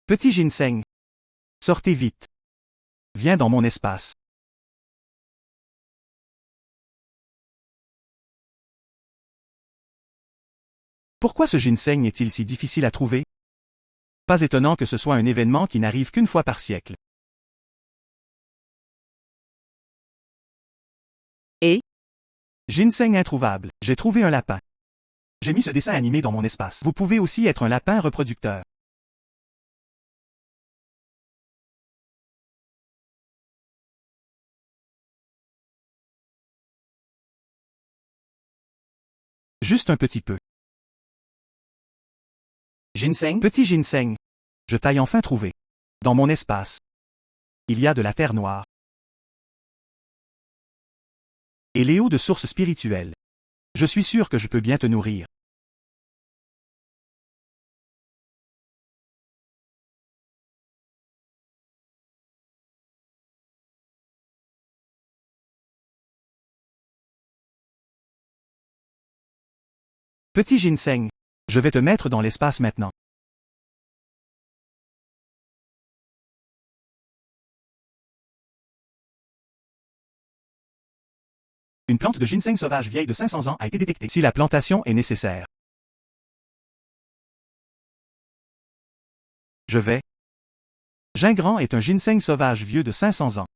Petit ginseng. Sortez vite. Viens dans mon espace. Pourquoi ce ginseng est-il si difficile à trouver? Pas étonnant que ce soit un événement qui n'arrive qu'une fois par siècle. et, Ginseng introuvable. J'ai trouvé un lapin. J'ai mis ce dessin animé dans mon espace. Vous pouvez aussi être un lapin reproducteur. Juste un petit peu. ginseng, Petit ginseng. Je t'aille enfin trouvé. Dans mon espace. Il y a de la terre noire. Et Léo de source spirituelle. Je suis sûr que je peux bien te nourrir. Petit ginseng. Je vais te mettre dans l'espace maintenant. Une plante de ginseng sauvage vieille de 500 ans a été détectée. Si la plantation est nécessaire. Je vais. Gingran est un ginseng sauvage vieux de 500 ans.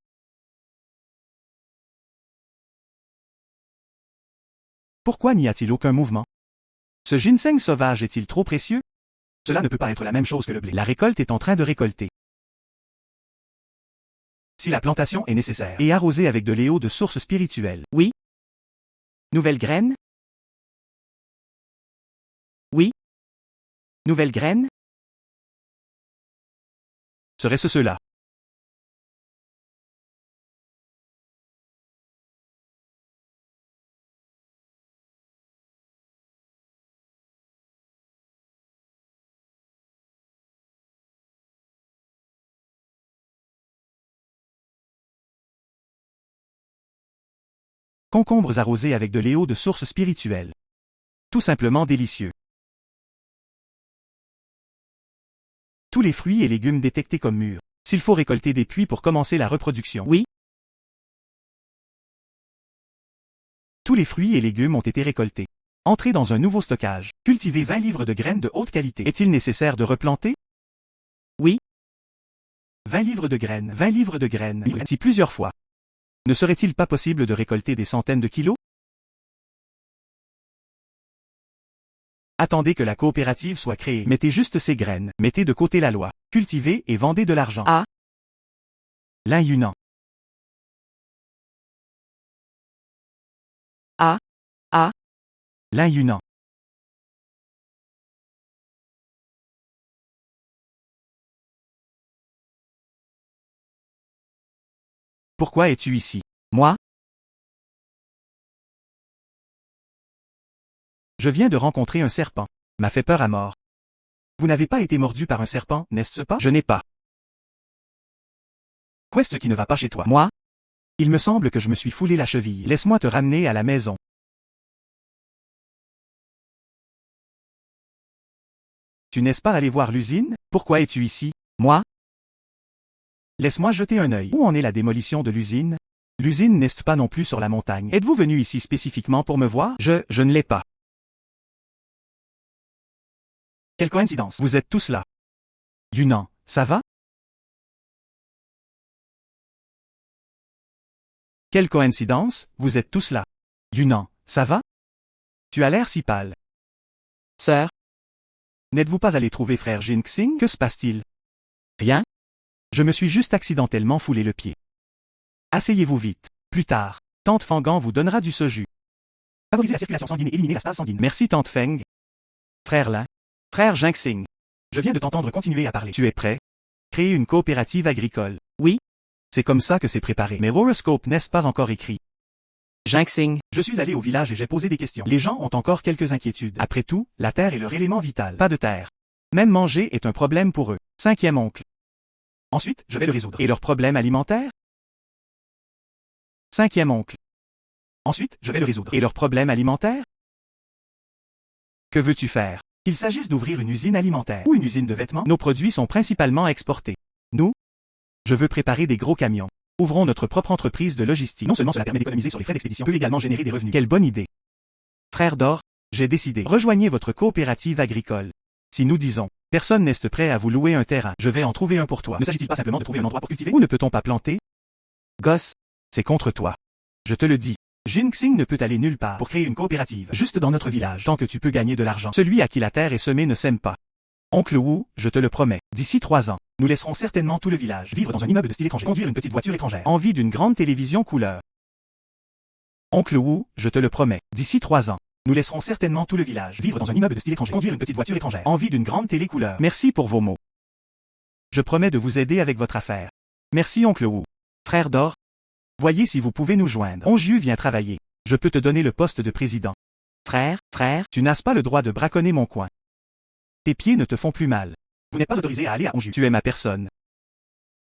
Pourquoi n'y a-t-il aucun mouvement? Ce ginseng sauvage est-il trop précieux? Cela ne peut pas être la même chose que le blé. La récolte est en train de récolter. Si la plantation est nécessaire. Et arrosée avec de l'eau de source spirituelle. oui. Nouvelle graine? Oui. Nouvelle graine? Serait-ce cela? Concombres arrosés avec de l'eau de source spirituelle. Tout simplement délicieux. Tous les fruits et légumes détectés comme mûrs. S'il faut récolter des puits pour commencer la reproduction. Oui. Tous les fruits et légumes ont été récoltés. Entrez dans un nouveau stockage. Cultivez 20 livres de graines de haute qualité. Est-il nécessaire de replanter? Oui. 20 livres de graines. 20 livres de graines. Si plusieurs fois. Ne serait-il pas possible de récolter des centaines de kilos? Attendez que la coopérative soit créée. Mettez juste ces graines. Mettez de côté la loi. Cultivez et vendez de l'argent. Ah. Lin Yunan. Ah. Ah. Lin Yunan. Pourquoi es-tu ici? Moi? Je viens de rencontrer un serpent. M'a fait peur à mort. Vous n'avez pas été mordu par un serpent, n'est-ce pas? Je n'ai pas. Qu'est-ce qui ne va pas chez toi? Moi? Il me semble que je me suis foulé la cheville. Laisse-moi te ramener à la maison. Tu n'es pas allé voir l'usine? Pourquoi es-tu ici? Moi? Laisse-moi jeter un œil. Où en est la démolition de l'usine? L'usine n'est pas non plus sur la montagne. Êtes-vous venu ici spécifiquement pour me voir? Je ne l'ai pas. Quelle coïncidence. Vous êtes tous là. Yunan, ça va? Quelle coïncidence, vous êtes tous là. Yunan, ça va? Tu as l'air si pâle. Sœur? N'êtes-vous pas allé trouver frère Jinxing? Que se passe-t-il? Rien? Je me suis juste accidentellement foulé le pied. Asseyez-vous vite. Plus tard, Tante Fangan vous donnera du soju. Favoriser la circulation sanguine et éliminer la stase sanguine. Merci Tante Feng. Frère Lin. Frère Jinxing. Je viens de t'entendre continuer à parler. Tu es prêt? Créer une coopérative agricole. Oui. C'est comme ça que c'est préparé. Mais Horoscope n'est pas encore écrit. Jinxing. Je suis allé au village et j'ai posé des questions. Les gens ont encore quelques inquiétudes. Après tout, la terre est leur élément vital. Pas de terre. Même manger est un problème pour eux. 5e oncle. Ensuite, je vais le résoudre. Et leur problème alimentaire? 5e oncle. Ensuite, je vais le résoudre. Et leur problème alimentaire? Que veux-tu faire? Qu'il s'agisse d'ouvrir une usine alimentaire ou une usine de vêtements, nos produits sont principalement exportés. Nous? Je veux préparer des gros camions. Ouvrons notre propre entreprise de logistique. Non seulement cela permet d'économiser sur les frais d'expédition, peut également générer des revenus. Quelle bonne idée. Frère d'or, j'ai décidé. Rejoignez votre coopérative agricole. Si nous disons, personne n'est prêt à vous louer un terrain, je vais en trouver un pour toi. Ne s'agit-il pas simplement de trouver un endroit pour cultiver? Ou ne peut-on pas planter? Gosse, c'est contre toi. Je te le dis. Jinxing ne peut aller nulle part pour créer une coopérative, juste dans notre village, tant que tu peux gagner de l'argent. Celui à qui la terre est semée ne s'aime pas. Oncle Wu, je te le promets, d'ici 3 ans, nous laisserons certainement tout le village vivre dans un immeuble de style étranger, conduire une petite voiture étrangère, envie d'une grande télévision couleur. Oncle Wu, je te le promets, d'ici 3 ans, nous laisserons certainement tout le village vivre dans un immeuble de style étranger, conduire une petite voiture étrangère, envie d'une grande télé couleur. Merci pour vos mots. Je promets de vous aider avec votre affaire. Merci Oncle Wu. Frère d'or, voyez si vous pouvez nous joindre. Onju vient travailler. Je peux te donner le poste de président. Frère, tu n'as pas le droit de braconner mon coin. Tes pieds ne te font plus mal. Vous n'êtes pas autorisé à aller à Onju. Tu es ma personne.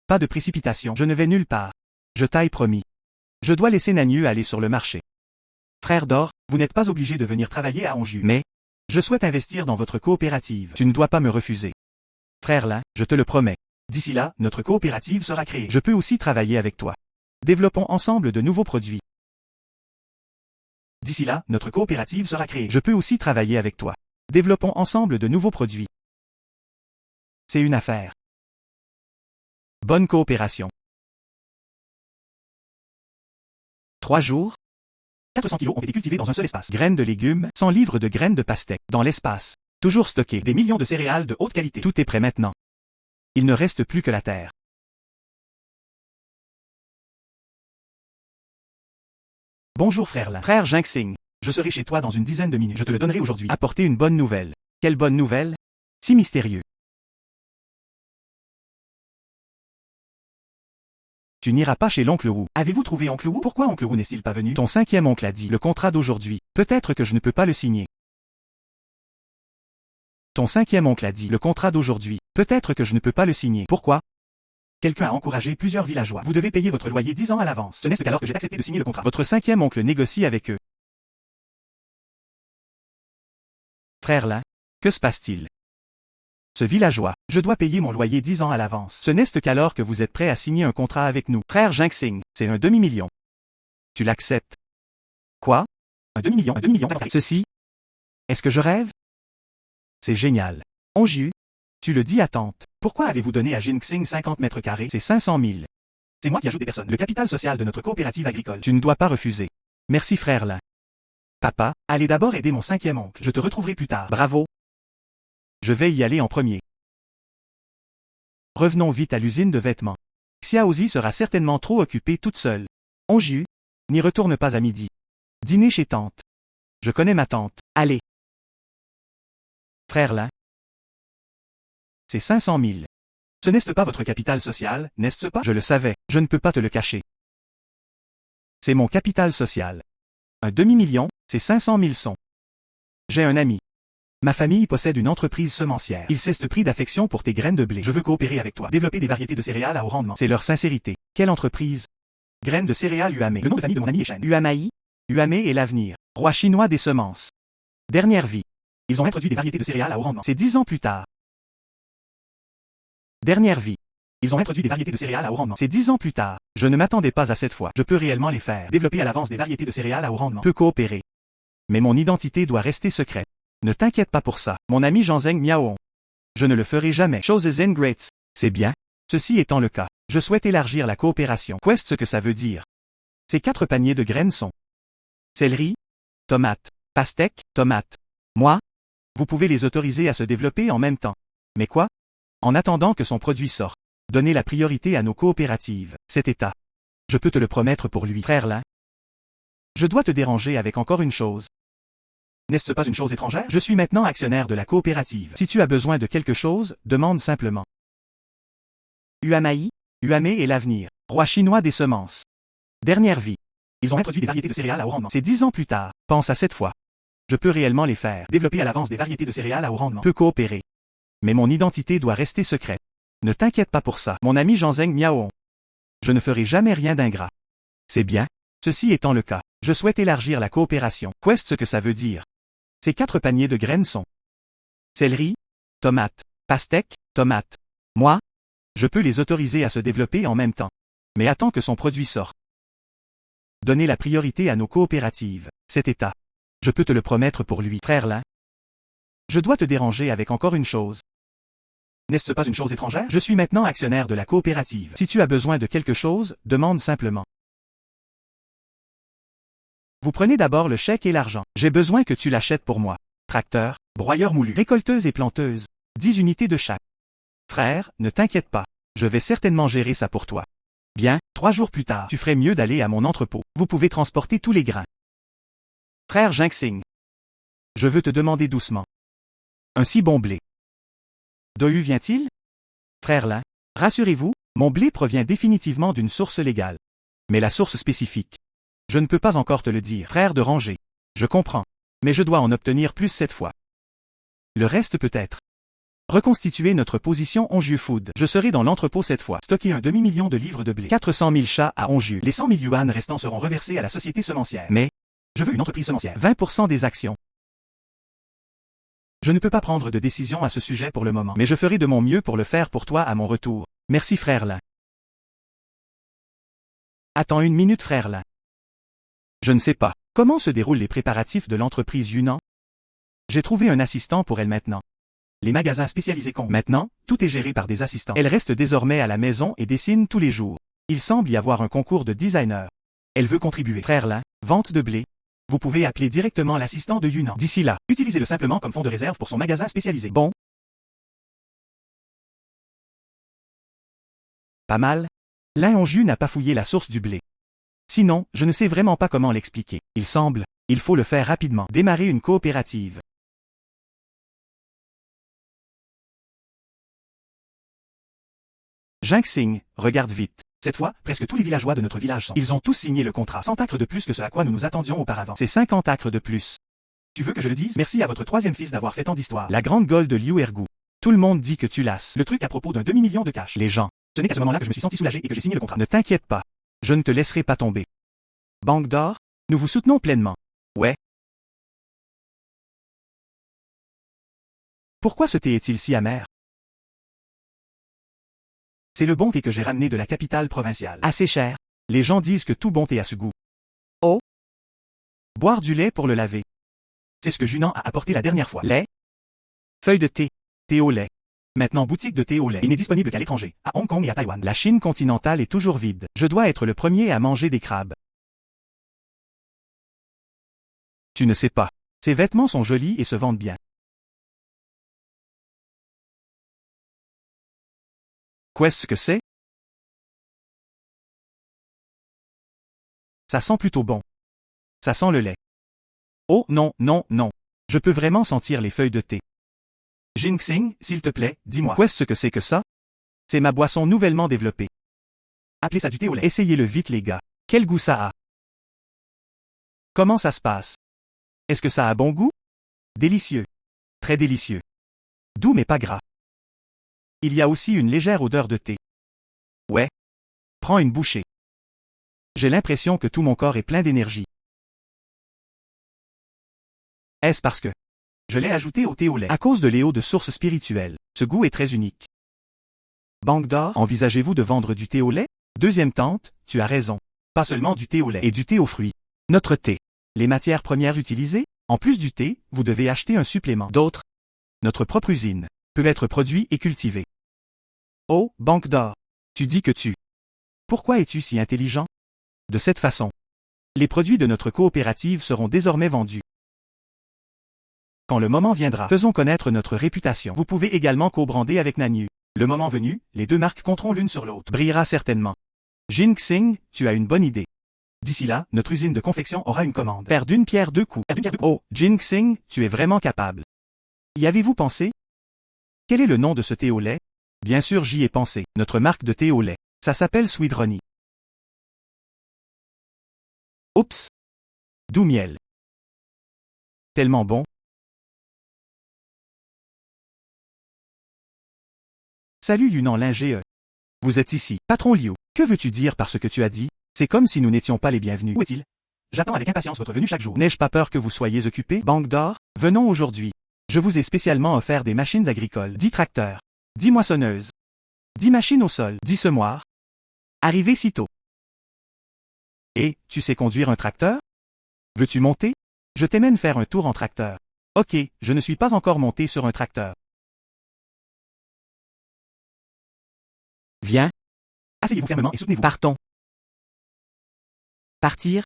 Pas de précipitation. Je ne vais nulle part. Je t'ai promis. Je dois laisser Nanieu aller sur le marché. Frère d'or, vous n'êtes pas obligé de venir travailler à Onju. Mais, je souhaite investir dans votre coopérative. Tu ne dois pas me refuser. Frère Lin, je te le promets. D'ici là, notre coopérative sera créée. Je peux aussi travailler avec toi. Développons ensemble de nouveaux produits. D'ici là, notre coopérative sera créée. Je peux aussi travailler avec toi. Développons ensemble de nouveaux produits. C'est une affaire. Bonne coopération. 3 jours. 400 kilos ont été cultivés dans un seul espace. Graines de légumes, 100 livres de graines de pastèque. Dans l'espace. Toujours stocké. Des millions de céréales de haute qualité. Tout est prêt maintenant. Il ne reste plus que la terre. Bonjour frère Lin. Frère Jinxing. Je serai chez toi dans une dizaine de minutes. Je te le donnerai aujourd'hui. Apportez une bonne nouvelle. Quelle bonne nouvelle? Si mystérieux. Tu n'iras pas chez l'oncle Wu. Avez-vous trouvé oncle Wu? Pourquoi oncle Wu n'est-il pas venu? Ton 5e oncle a dit. Le contrat d'aujourd'hui. Peut-être que je ne peux pas le signer. Ton 5e oncle a dit. Le contrat d'aujourd'hui. Peut-être que je ne peux pas le signer. Pourquoi? Quelqu'un a encouragé plusieurs villageois. Vous devez payer votre loyer 10 ans à l'avance. Ce n'est qu'alors que j'ai accepté de signer le contrat. Votre cinquième oncle négocie avec eux. Frère Lin, que se passe-t-il? Ce villageois, je dois payer mon loyer 10 ans à l'avance. Ce n'est qu'alors que vous êtes prêt à signer un contrat avec nous. Frère Jinxing, c'est un demi-million. Tu l'acceptes? Quoi? Un demi-million, Ceci? Est-ce que je rêve? C'est génial. Onju. Tu le dis à tante. Pourquoi avez-vous donné à Jinxing 50 mètres carrés? C'est 500 000. C'est moi qui ajoute des personnes. Le capital social de notre coopérative agricole. Tu ne dois pas refuser. Merci frère Lin. Papa, allez d'abord aider mon cinquième oncle. Je te retrouverai plus tard. Bravo. Je vais y aller en premier. Revenons vite à l'usine de vêtements. Xiaozi sera certainement trop occupée toute seule. Onju. N'y retourne pas à midi. Dîner chez tante. Je connais ma tante. Allez. Frère Lin. C'est 500 000. Ce n'est pas votre capital social, n'est-ce pas? Je le savais, je ne peux pas te le cacher. C'est mon capital social. Un demi-million, c'est 500 000 sons. J'ai un ami. Ma famille possède une entreprise semencière. Il cesse prix d'affection pour tes graines de blé. Je veux coopérer avec toi. Développer des variétés de céréales à haut rendement. C'est leur sincérité. Quelle entreprise? Graines de céréales UAME. Le nom de famille de mon ami est Shen. UAMAI. UAME est l'avenir. Roi chinois des semences. Dernière vie. Ils ont introduit des variétés de céréales à haut rendement. C'est 10 ans plus tard. Dernière vie. Ils ont introduit des variétés de céréales à haut rendement. C'est 10 ans plus tard. Je ne m'attendais pas à cette fois. Je peux réellement les faire. Développer à l'avance des variétés de céréales à haut rendement. Peut coopérer. Mais mon identité doit rester secrète. Ne t'inquiète pas pour ça. Mon ami Zhang Miaohong. Je ne le ferai jamais. Choses in greats. C'est bien. Ceci étant le cas, je souhaite élargir la coopération. Qu'est-ce ce que ça veut dire? Ces 4 paniers de graines sont céleri, tomate, pastèque, tomate. Moi? Vous pouvez les autoriser à se développer en même temps. Mais quoi? En attendant que son produit sorte. Donner la priorité à nos coopératives. Cet état. Je peux te le promettre pour lui. Frère Lin. Je dois te déranger avec encore une chose. N'est-ce pas une chose étrangère? Je suis maintenant actionnaire de la coopérative. Si tu as besoin de quelque chose, demande simplement. UAMAI. UAME est l'avenir. Roi chinois des semences. Dernière vie. Ils ont introduit des variétés de céréales à haut rendement. C'est 10 ans plus tard. Pense à cette fois. Je peux réellement les faire. Développer à l'avance des variétés de céréales à haut rendement. Peut coopérer. Mais mon identité doit rester secrète. Ne t'inquiète pas pour ça. Mon ami Zhang Miaohong. Je ne ferai jamais rien d'ingrat. C'est bien. Ceci étant le cas, je souhaite élargir la coopération. Qu'est-ce ce que ça veut dire? Ces 4 paniers de graines sont céleri, tomate, pastèque, tomate. Moi? Je peux les autoriser à se développer en même temps. Mais attends que son produit sorte. Donner la priorité à nos coopératives. Cet état. Je peux te le promettre pour lui. Frère Lin. Je dois te déranger avec encore une chose. N'est-ce pas une chose étrangère? Je suis maintenant actionnaire de la coopérative. Si tu as besoin de quelque chose, demande simplement. Vous prenez d'abord le chèque et l'argent. J'ai besoin que tu l'achètes pour moi. Tracteur, broyeur moulu, récolteuse et planteuse. 10 unités de chaque. Frère, ne t'inquiète pas. Je vais certainement gérer ça pour toi. Bien, 3 jours plus tard, tu ferais mieux d'aller à mon entrepôt. Vous pouvez transporter tous les grains. Frère Jinxing. Je veux te demander doucement. Un si bon blé. D'où vient-il? Frère Lin, rassurez-vous, mon blé provient définitivement d'une source légale. Mais la source spécifique. Je ne peux pas encore te le dire. Frère de rangée. Je comprends. Mais je dois en obtenir plus cette fois. Le reste peut-être. Reconstituer notre position Onju Food. Je serai dans l'entrepôt cette fois. Stocker un demi-million de livres de blé. 400 000 chats à Onju. Les 100 000 yuan restants seront reversés à la société semencière. Mais, je veux une entreprise semencière. 20% des actions. Je ne peux pas prendre de décision à ce sujet pour le moment. Mais je ferai de mon mieux pour le faire pour toi à mon retour. Merci frère Lin. Attends une minute frère Lin. Je ne sais pas. Comment se déroulent les préparatifs de l'entreprise Yunnan? J'ai trouvé un assistant pour elle maintenant. Les magasins spécialisés comptent. Maintenant, tout est géré par des assistants. Elle reste désormais à la maison et dessine tous les jours. Il semble y avoir un concours de designer. Elle veut contribuer. Frère Lin, vente de blé. Vous pouvez appeler directement l'assistant de Yunnan. D'ici là, utilisez-le simplement comme fonds de réserve pour son magasin spécialisé. Bon. Pas mal. Lin Onju n'a pas fouillé la source du blé. Sinon, je ne sais vraiment pas comment l'expliquer. Il semble, il faut le faire rapidement. Démarrer une coopérative. Jinxing, regarde vite. Cette fois, presque tous les villageois de notre village sont. Ils ont tous signé le contrat. 100 acres de plus que ce à quoi nous nous attendions auparavant. C'est 50 acres de plus. Tu veux que je le dise? Merci à votre troisième fils d'avoir fait tant d'histoire. La grande gueule de Liu Ergu. Tout le monde dit que tu lasses. Le truc à propos d'un demi-million de cash. Les gens. Ce n'est qu'à ce moment-là que je me suis senti soulagé et que j'ai signé le contrat. Ne t'inquiète pas. Je ne te laisserai pas tomber. Banque d'or, nous vous soutenons pleinement. Ouais. Pourquoi ce thé est-il si amer? C'est le bon thé que j'ai ramené de la capitale provinciale. Assez cher. Les gens disent que tout bon thé a ce goût. Oh. Boire du lait pour le laver. C'est ce que Junan a apporté la dernière fois. Lait. Feuille de thé. Thé au lait. Maintenant boutique de thé au lait. Il n'est disponible qu'à l'étranger, à Hong Kong et à Taïwan. La Chine continentale est toujours vide. Je dois être le premier à manger des crabes. Tu ne sais pas. Ces vêtements sont jolis et se vendent bien. Qu'est-ce que c'est? Ça sent plutôt bon. Ça sent le lait. Oh non, non, non. Je peux vraiment sentir les feuilles de thé. Jinxing, s'il te plaît, dis-moi. Qu'est-ce que c'est que ça? C'est ma boisson nouvellement développée. Appelez ça du thé au lait. Essayez-le vite les gars. Quel goût ça a? Comment ça se passe? Est-ce que ça a bon goût? Délicieux. Très délicieux. Doux mais pas gras. Il y a aussi une légère odeur de thé. Ouais. Prends une bouchée. J'ai l'impression que tout mon corps est plein d'énergie. Est-ce parce que je l'ai ajouté au thé au lait? À cause de l'eau de source spirituelle. Ce goût est très unique. Banque d'or, envisagez-vous de vendre du thé au lait? Deuxième tante, tu as raison. Pas seulement du thé au lait et du thé aux fruits. Notre thé. Les matières premières utilisées? En plus du thé, vous devez acheter un supplément. D'autres. Notre propre usine peut être produit et cultivé. Oh, banque d'or. Tu dis que tu. Pourquoi es-tu si intelligent? De cette façon, les produits de notre coopérative seront désormais vendus. Quand le moment viendra, faisons connaître notre réputation. Vous pouvez également co-brander avec Nanyu. Le moment venu, les deux marques compteront l'une sur l'autre. Brillera certainement. Jinxing, tu as une bonne idée. D'ici là, notre usine de confection aura une commande. Faire d'une pierre deux coups. Oh, Jinxing, tu es vraiment capable. Y avez-vous pensé? Quel est le nom de ce thé au lait? Bien sûr j'y ai pensé. Notre marque de thé au lait. Ça s'appelle Sweet Ronnie. Oups. Doux miel. Tellement bon. Salut Yunnan Linger. Vous êtes ici. Patron Liu, que veux-tu dire par ce que tu as dit? C'est comme si nous n'étions pas les bienvenus. Où est-il? J'attends avec impatience votre venue chaque jour. N'ai-je pas peur que vous soyez occupé? Banque d'or, venons aujourd'hui. Je vous ai spécialement offert des machines agricoles, 10 tracteurs, 10 moissonneuses, 10 machines au sol, 10 semoirs. Arrivez sitôt. Et, tu sais conduire un tracteur? Veux-tu monter? Je t'emmène faire un tour en tracteur. Ok, je ne suis pas encore monté sur un tracteur. Viens. Asseyez-vous fermement et soutenez-vous. Partons. Partir.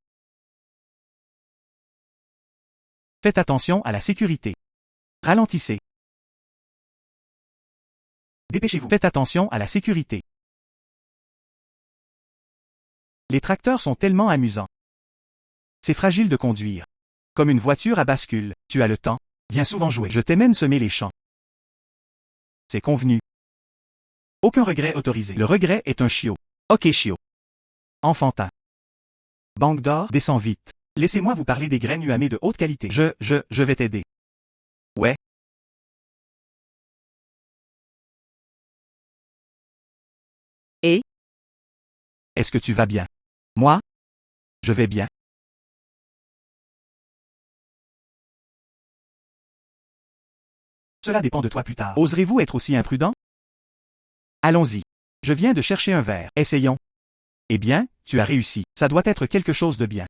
Faites attention à la sécurité. Ralentissez. Dépêchez-vous. Faites attention à la sécurité. Les tracteurs sont tellement amusants. C'est fragile de conduire. Comme une voiture à bascule. Tu as le temps. Viens souvent jouer. Je t'emmène semer les champs. C'est convenu. Aucun regret autorisé. Le regret est un chiot. Ok chiot. Enfantin. Banque d'or, descends vite. Laissez-moi vous parler des graines UAME de haute qualité. Je vais t'aider. Ouais. Et? Est-ce que tu vas bien? Moi? Je vais bien. Cela dépend de toi plus tard. Oserez-vous être aussi imprudent? Allons-y. Je viens de chercher un verre. Essayons. Eh bien, tu as réussi. Ça doit être quelque chose de bien.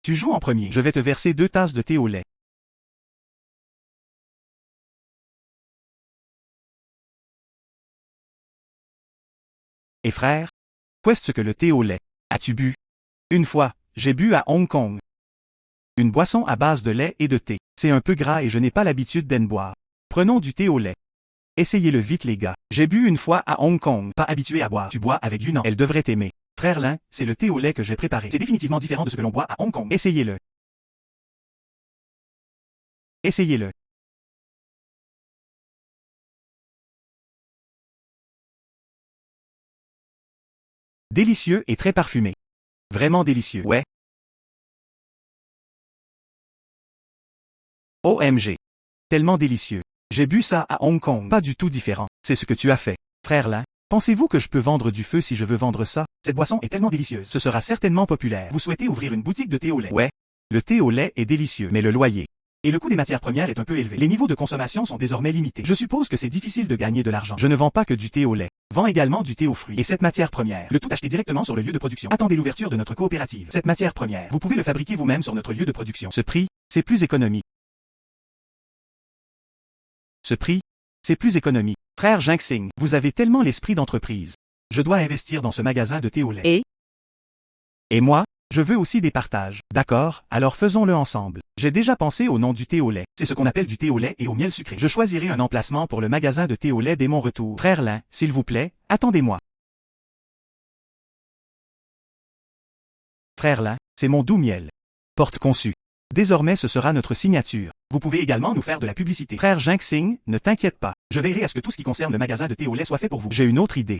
Tu joues en premier. Je vais te verser 2 tasses de thé au lait. Et frère, qu'est-ce que le thé au lait? As-tu bu? Une fois, j'ai bu à Hong Kong. Une boisson à base de lait et de thé. C'est un peu gras et je n'ai pas l'habitude d'en boire. Prenons du thé au lait. Essayez-le vite les gars. J'ai bu une fois à Hong Kong. Pas habitué à boire. Tu bois avec Yunnan. Elle devrait t'aimer. Frère Lin, c'est le thé au lait que j'ai préparé. C'est définitivement différent de ce que l'on boit à Hong Kong. Essayez-le. Essayez-le. Délicieux et très parfumé. Vraiment délicieux. Ouais. OMG. Tellement délicieux. J'ai bu ça à Hong Kong. Pas du tout différent. C'est ce que tu as fait. Frère Lin, pensez-vous que je peux vendre du feu si je veux vendre ça? Cette boisson est tellement délicieuse. Ce sera certainement populaire. Vous souhaitez ouvrir une boutique de thé au lait? Ouais. Le thé au lait est délicieux, mais le loyer et le coût des matières premières est un peu élevé. Les niveaux de consommation sont désormais limités. Je suppose que c'est difficile de gagner de l'argent. Je ne vends pas que du thé au lait. Vends également du thé aux fruits. Et cette matière première, le tout acheté directement sur le lieu de production. Attendez l'ouverture de notre coopérative. Cette matière première, vous pouvez le fabriquer vous-même sur notre lieu de production. Ce prix, c'est plus économique. Ce prix, c'est plus économique. Frère Jinxing, vous avez tellement l'esprit d'entreprise. Je dois investir dans ce magasin de thé au lait. Et moi, je veux aussi des partages. D'accord, alors faisons-le ensemble. J'ai déjà pensé au nom du thé au lait. C'est ce qu'on appelle du thé au lait et au miel sucré. Je choisirai un emplacement pour le magasin de thé au lait dès mon retour. Frère Lin, s'il vous plaît, attendez-moi. Frère Lin, c'est mon doux miel. Porte conçue. Désormais ce sera notre signature. Vous pouvez également nous faire de la publicité. Frère Jinxing, ne t'inquiète pas. Je veillerai à ce que tout ce qui concerne le magasin de thé au lait soit fait pour vous. J'ai une autre idée.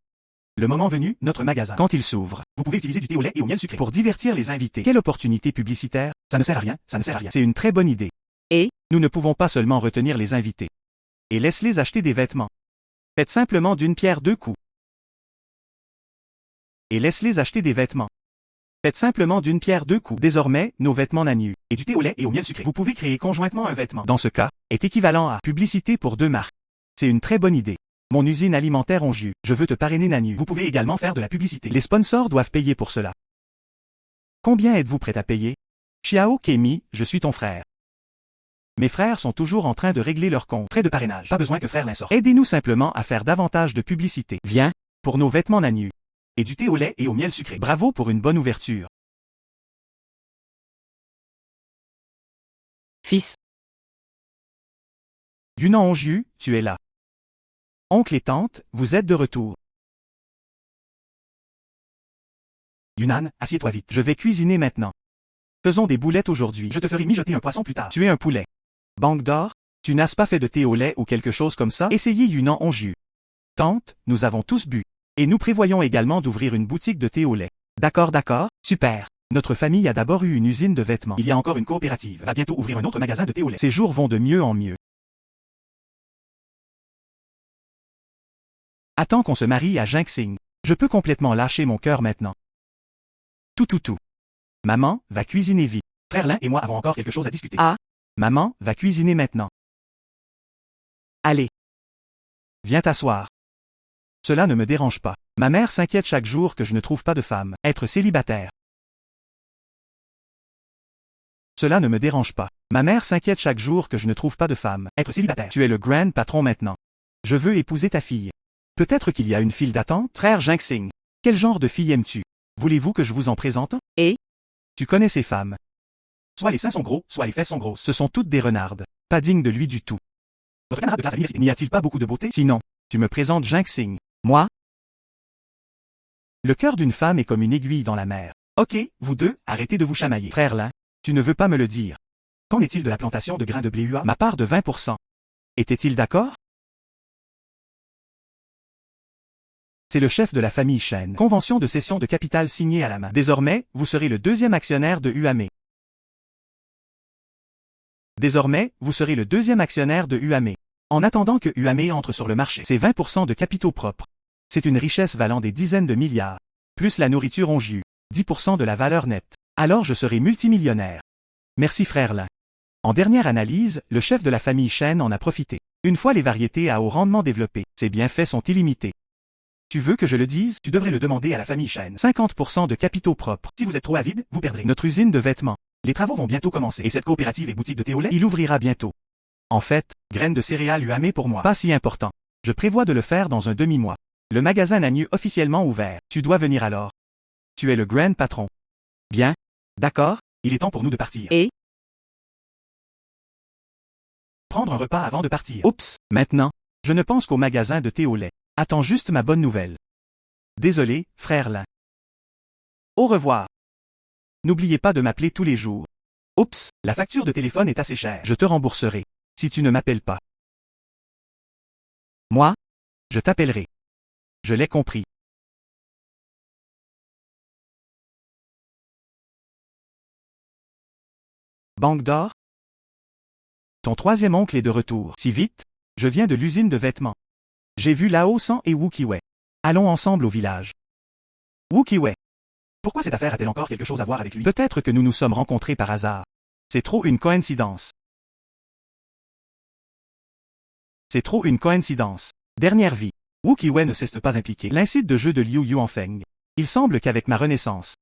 Le moment venu, notre magasin, quand il s'ouvre, vous pouvez utiliser du thé au lait et au miel sucré pour divertir les invités. Quelle opportunité publicitaire? Ça ne sert à rien, ça ne sert à rien. C'est une très bonne idée. Et nous ne pouvons pas seulement retenir les invités. Et laisse-les acheter des vêtements. Faites simplement d'une pierre deux coups. Et laisse-les acheter des vêtements. Faites simplement d'une pierre deux coups. Désormais, nos vêtements Nanyu et du thé au lait et au miel sucré. Vous pouvez créer conjointement un vêtement. Dans ce cas, est équivalent à publicité pour deux marques. C'est une très bonne idée. Mon usine alimentaire Onju, je veux te parrainer Nanyu. Vous pouvez également faire de la publicité. Les sponsors doivent payer pour cela. Combien êtes-vous prêt à payer? Xiao Kemi, je suis ton frère. Mes frères sont toujours en train de régler leur compte. Frais de parrainage. Pas besoin que frère Lin sorte. Aidez-nous simplement à faire davantage de publicité. Viens, pour nos vêtements Nanyu. Et du thé au lait et au miel sucré. Bravo pour une bonne ouverture. fils, Yunnan Onju, tu es là. Oncle et tante, vous êtes de retour. Yunnan, assieds-toi vite. Je vais cuisiner maintenant. Faisons des boulettes aujourd'hui. Je te ferai mijoter un poisson plus tard. Tu es un poulet. Banque d'or, tu n'as pas fait de thé au lait ou quelque chose comme ça? Essayez Yunnan Onju. Tante, nous avons tous bu. Et nous prévoyons également d'ouvrir une boutique de thé au lait. D'accord, super. Notre famille a d'abord eu une usine de vêtements. Il y a encore une coopérative. Va bientôt ouvrir un autre magasin de thé au lait. Ces jours vont de mieux en mieux. Attends qu'on se marie à Jinxing. Je peux complètement lâcher mon cœur maintenant. Tout. Maman, va cuisiner vite. Frère Lin et moi avons encore quelque chose à discuter. Ah. Maman, va cuisiner maintenant. Allez. Viens t'asseoir. Cela ne me dérange pas. Ma mère s'inquiète chaque jour que je ne trouve pas de femme. Être célibataire. Cela ne me dérange pas. Ma mère s'inquiète chaque jour que je ne trouve pas de femme. Être célibataire. Tu es le grand patron maintenant. Je veux épouser ta fille. Peut-être qu'il y a une file d'attente? Frère Jinxing. Quel genre de fille aimes-tu? Voulez-vous que je vous en présente? Et tu connais ces femmes. Soit les seins sont gros, soit les fesses sont grosses. Ce sont toutes des renardes. Pas dignes de lui du tout. Votre camarade de classe à l'université, n'y a-t-il pas beaucoup de beauté? Sinon, tu me présentes Jinxing. moi, Le cœur d'une femme est comme une aiguille dans la mer. Ok, vous deux, arrêtez de vous chamailler. Frère Lin, tu ne veux pas me le dire. Qu'en est-il de la plantation de grains de blé UA? Ma part de 20%. Était-il d'accord? C'est le chef de la famille Shen. Convention de cession de capital signée à la main. Désormais, vous serez le deuxième actionnaire de UAME. Désormais, vous serez le deuxième actionnaire de UAME. En attendant que UAME entre sur le marché, c'est 20% de capitaux propres. C'est une richesse valant des dizaines de milliards. Plus la nourriture Onju. 10% de la valeur nette. Alors je serai multimillionnaire. Merci frère Lin. En dernière analyse, le chef de la famille Shen en a profité. Une fois les variétés à haut rendement développées, ses bienfaits sont illimités. Tu veux que je le dise? Tu devrais le demander à la famille Shen. 50% de capitaux propres. Si vous êtes trop avide, vous perdrez. Notre usine de vêtements. Les travaux vont bientôt commencer. Et cette coopérative et boutique de thé au lait, il ouvrira bientôt. En fait, graines de céréales UAME pour moi. Pas si important. Je prévois de le faire dans un demi-mois. Le magasin Nanyu officiellement ouvert. Tu dois venir alors. Tu es le grand patron. Bien. D'accord, il est temps pour nous de partir. Et Prendre un repas avant de partir. Oups, maintenant, je ne pense qu'au magasin de thé au lait. Attends juste ma bonne nouvelle. Désolé, frère Lin. Au revoir. N'oubliez pas de m'appeler tous les jours. Oups, la facture de téléphone est assez chère. Je te rembourserai. Si tu ne m'appelles pas. moi, Je t'appellerai. Je l'ai compris. Banque d'or? Ton troisième oncle est de retour. Si vite? Je viens de l'usine de vêtements. J'ai vu Lao San et Wu Qiwei. Allons ensemble au village. Wu Qiwei. Pourquoi cette affaire a-t-elle encore quelque chose à voir avec lui? Peut-être que nous nous sommes rencontrés par hasard. C'est trop une coïncidence. C'est trop une coïncidence. Dernière vie. Wu Qiwei ne cesse pas impliqué. L'incite de jeu de Liu Yuanfeng. Il semble qu'avec ma renaissance,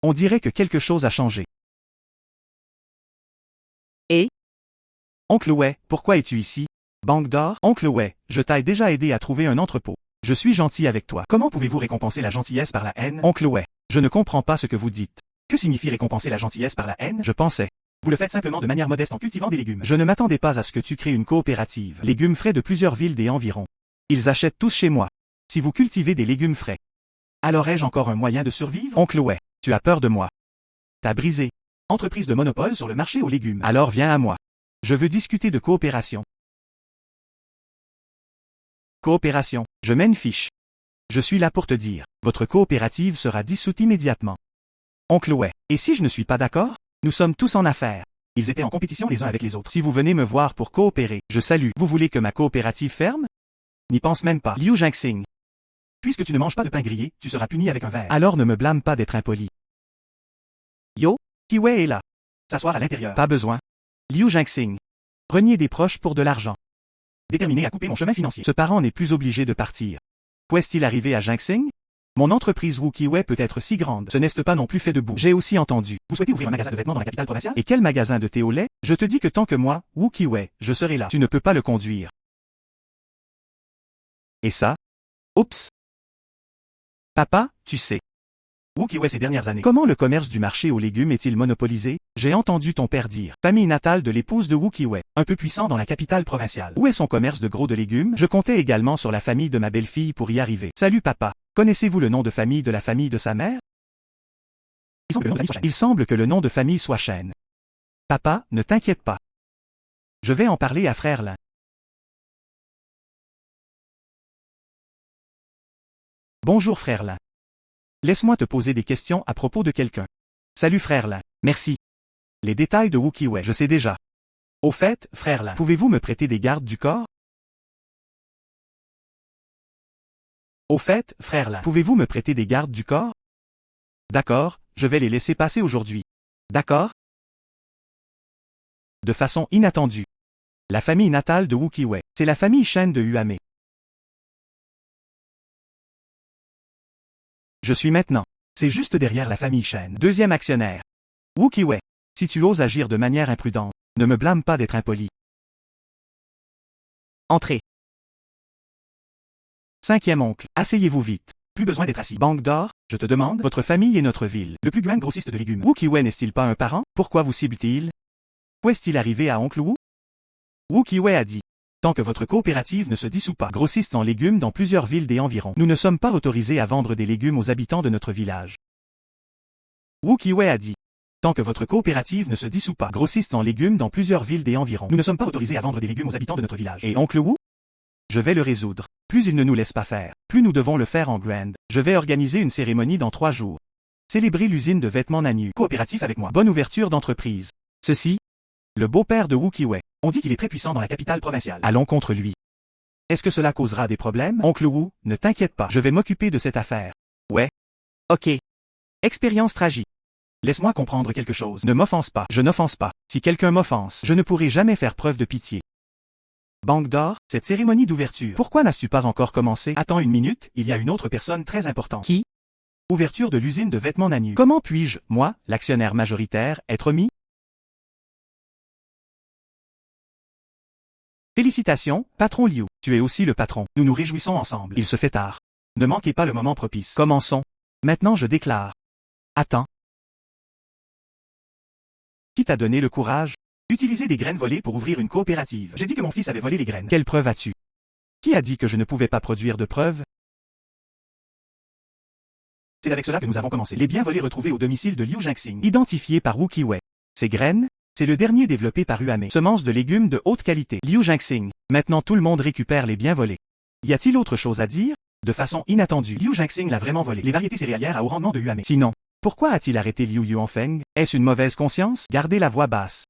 on dirait que quelque chose a changé. Et? Oncle Wei, pourquoi es-tu ici? Banque d'or? Oncle Wei, je t'ai déjà aidé à trouver un entrepôt. Je suis gentil avec toi. Comment pouvez-vous récompenser la gentillesse par la haine? Oncle Wei, je ne comprends pas ce que vous dites. Que signifie récompenser la gentillesse par la haine? Je pensais. Vous le faites simplement de manière modeste en cultivant des légumes. Je ne m'attendais pas à ce que tu crées une coopérative. Légumes frais de plusieurs villes des environs. Ils achètent tous chez moi. Si vous cultivez des légumes frais, alors ai-je encore un moyen de survivre? Oncle Wei, tu as peur de moi. T'as brisé. Entreprise de monopole sur le marché aux légumes. Alors viens à moi. Je veux discuter de coopération. Coopération. Je mène fiche. Je suis là pour te dire. Votre coopérative sera dissoute immédiatement. Oncle Wei. Et si je ne suis pas d'accord? Nous sommes tous en affaires. Ils étaient en compétition les uns avec les autres. Si vous venez me voir pour coopérer, je salue. Vous voulez que ma coopérative ferme? N'y pense même pas. Liu Zhangxing. Puisque tu ne manges pas de pain grillé, tu seras puni avec un verre. Alors ne me blâme pas d'être impoli. Yo? Qiwei est là. S'asseoir à l'intérieur. Pas besoin. Liu Zhangxing. Renier des proches pour de l'argent. Déterminé à couper mon chemin financier. Ce parent n'est plus obligé de partir. Où est-il arrivé à Zhangxing? Mon entreprise Wu Qiwei peut être si grande. Ce n'est pas non plus fait debout. J'ai aussi entendu. Vous souhaitez ouvrir un magasin de vêtements dans la capitale provinciale? Et quel magasin de thé au lait? Je te dis que tant que moi, Wu Qiwei, je serai là. Tu ne peux pas le conduire. Et ça? Oups. Papa, tu sais. Wu Qiwei ces dernières années. Comment le commerce du marché aux légumes est-il monopolisé? J'ai entendu ton père dire. Famille natale de l'épouse de Wu Qiwei. Un peu puissant dans la capitale provinciale. Où est son commerce de gros de légumes? Je comptais également sur la famille de ma belle-fille pour y arriver. Salut papa. Connaissez-vous le nom de famille de sa mère? Il semble que le nom de famille soit Chen. Papa, ne t'inquiète pas. Je vais en parler à frère Lin. Bonjour frère Lin. Laisse-moi te poser des questions à propos de quelqu'un. Salut frère Lin. Merci. Les détails de Wu Qiwei, je sais déjà. Au fait, frère Lin, pouvez-vous me prêter des gardes du corps? Au fait, frère Lin, pouvez-vous me prêter des gardes du corps? D'accord, je vais les laisser passer aujourd'hui. D'accord? De façon inattendue. La famille natale de Wu Qiwei, c'est la famille Shen de Huame. Je suis maintenant. C'est juste derrière la famille Shen. Deuxième actionnaire. Wu Qiwei. Si tu oses agir de manière imprudente, ne me blâme pas d'être impoli. Entrez. Cinquième oncle, asseyez-vous vite. Plus besoin d'être assis. Banque d'or, je te demande, votre famille est notre ville. Le plus grand grossiste de légumes. Wu Qiwei n'est-il pas un parent? Pourquoi vous cible-t-il? Où est-il arrivé à oncle Wu? Wu Qiwei a dit. Tant que votre coopérative ne se dissout pas, grossiste en légumes dans plusieurs villes des environs, nous ne sommes pas autorisés à vendre des légumes aux habitants de notre village. Wu Qiwei a dit. Tant que votre coopérative ne se dissout pas, grossiste en légumes dans plusieurs villes des environs, nous ne sommes pas autorisés à vendre des légumes aux habitants de notre village. Et oncle Wu? Je vais le résoudre. Plus il ne nous laisse pas faire, plus nous devons le faire en grand. Je vais organiser une cérémonie dans 3 jours. Célébrer l'usine de vêtements Nanyu. Coopératif avec moi. Bonne ouverture d'entreprise. Ceci. Le beau-père de Wu Qiwei. On dit qu'il est très puissant dans la capitale provinciale. Allons contre lui. Est-ce que cela causera des problèmes? Oncle Wu, ne t'inquiète pas. Je vais m'occuper de cette affaire. Ouais. Ok. Expérience tragique. Laisse-moi comprendre quelque chose. Ne m'offense pas. Je n'offense pas. Si quelqu'un m'offense, je ne pourrai jamais faire preuve de pitié. Banque d'or, cette cérémonie d'ouverture. Pourquoi n'as-tu pas encore commencé? Attends une minute, il y a une autre personne très importante. Qui? Ouverture de l'usine de vêtements Nanyu. Comment puis-je, moi, l'actionnaire majoritaire, être mis? Félicitations, patron Liu. Tu es aussi le patron. Nous nous réjouissons ensemble. Il se fait tard. Ne manquez pas le moment propice. Commençons. Maintenant je déclare. Attends. Qui t'a donné le courage? Utiliser des graines volées pour ouvrir une coopérative. J'ai dit que mon fils avait volé les graines. Quelle preuve as-tu? Qui a dit que je ne pouvais pas produire de preuves? C'est avec cela que nous avons commencé. Les biens volés retrouvés au domicile de Liu Zhangxing. Identifiés par Wu Qiwei. Ces graines? C'est le dernier développé par Huame. Semences de légumes de haute qualité. Liu Zhangxing. Maintenant tout le monde récupère les biens volés. Y a-t-il autre chose à dire? De façon inattendue, Liu Zhangxing l'a vraiment volé. Les variétés céréalières à haut rendement de Huame. Sinon, pourquoi a-t-il arrêté Liu Yuanfeng? Est-ce une mauvaise conscience? Gardez la voix basse.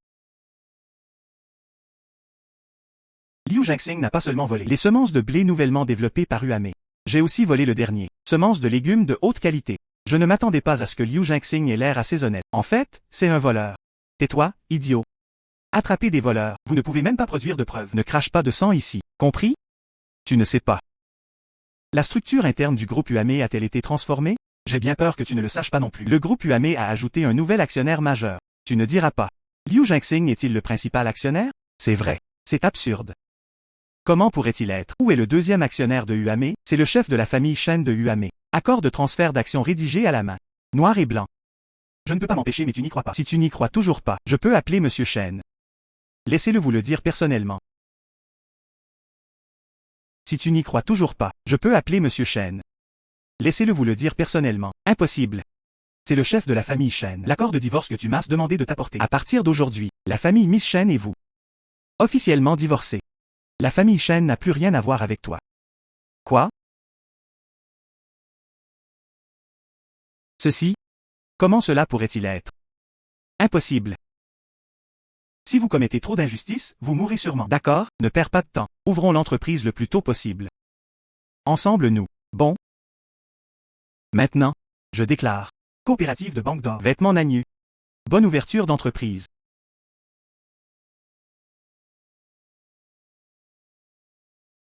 Liu Jinxing n'a pas seulement volé les semences de blé nouvellement développées par UAME. J'ai aussi volé le dernier, semences de légumes de haute qualité. Je ne m'attendais pas à ce que Liu Jinxing ait l'air assez honnête. En fait, c'est un voleur. Tais-toi, idiot. Attrapez des voleurs, vous ne pouvez même pas produire de preuves. Ne crache pas de sang ici, compris? Tu ne sais pas. La structure interne du groupe UAME a-t-elle été transformée? J'ai bien peur que tu ne le saches pas non plus. Le groupe UAME a ajouté un nouvel actionnaire majeur. Tu ne diras pas. Liu Jinxing est-il le principal actionnaire? C'est vrai. C'est absurde. Comment pourrait-il être? Où est le deuxième actionnaire de UAME? C'est le chef de la famille Shen de UAME. Accord de transfert d'actions rédigé à la main. Noir et blanc. Je ne peux pas m'empêcher mais tu n'y crois pas. Si tu n'y crois toujours pas, je peux appeler Monsieur Shen. Laissez-le vous le dire personnellement. Si tu n'y crois toujours pas, je peux appeler Monsieur Shen. Laissez-le vous le dire personnellement. Impossible. C'est le chef de la famille Shen. L'accord de divorce que tu m'as demandé de t'apporter. À partir d'aujourd'hui, la famille Miss Shen et vous. Officiellement divorcés. La famille Shen n'a plus rien à voir avec toi. Quoi? Ceci? Comment cela pourrait-il être? Impossible. Si vous commettez trop d'injustice, vous mourrez sûrement. D'accord? Ne perds pas de temps. Ouvrons l'entreprise le plus tôt possible. Ensemble nous. Bon? Maintenant, je déclare. Coopérative de Banque d'Or. Vêtements Nagnu. Bonne ouverture d'entreprise.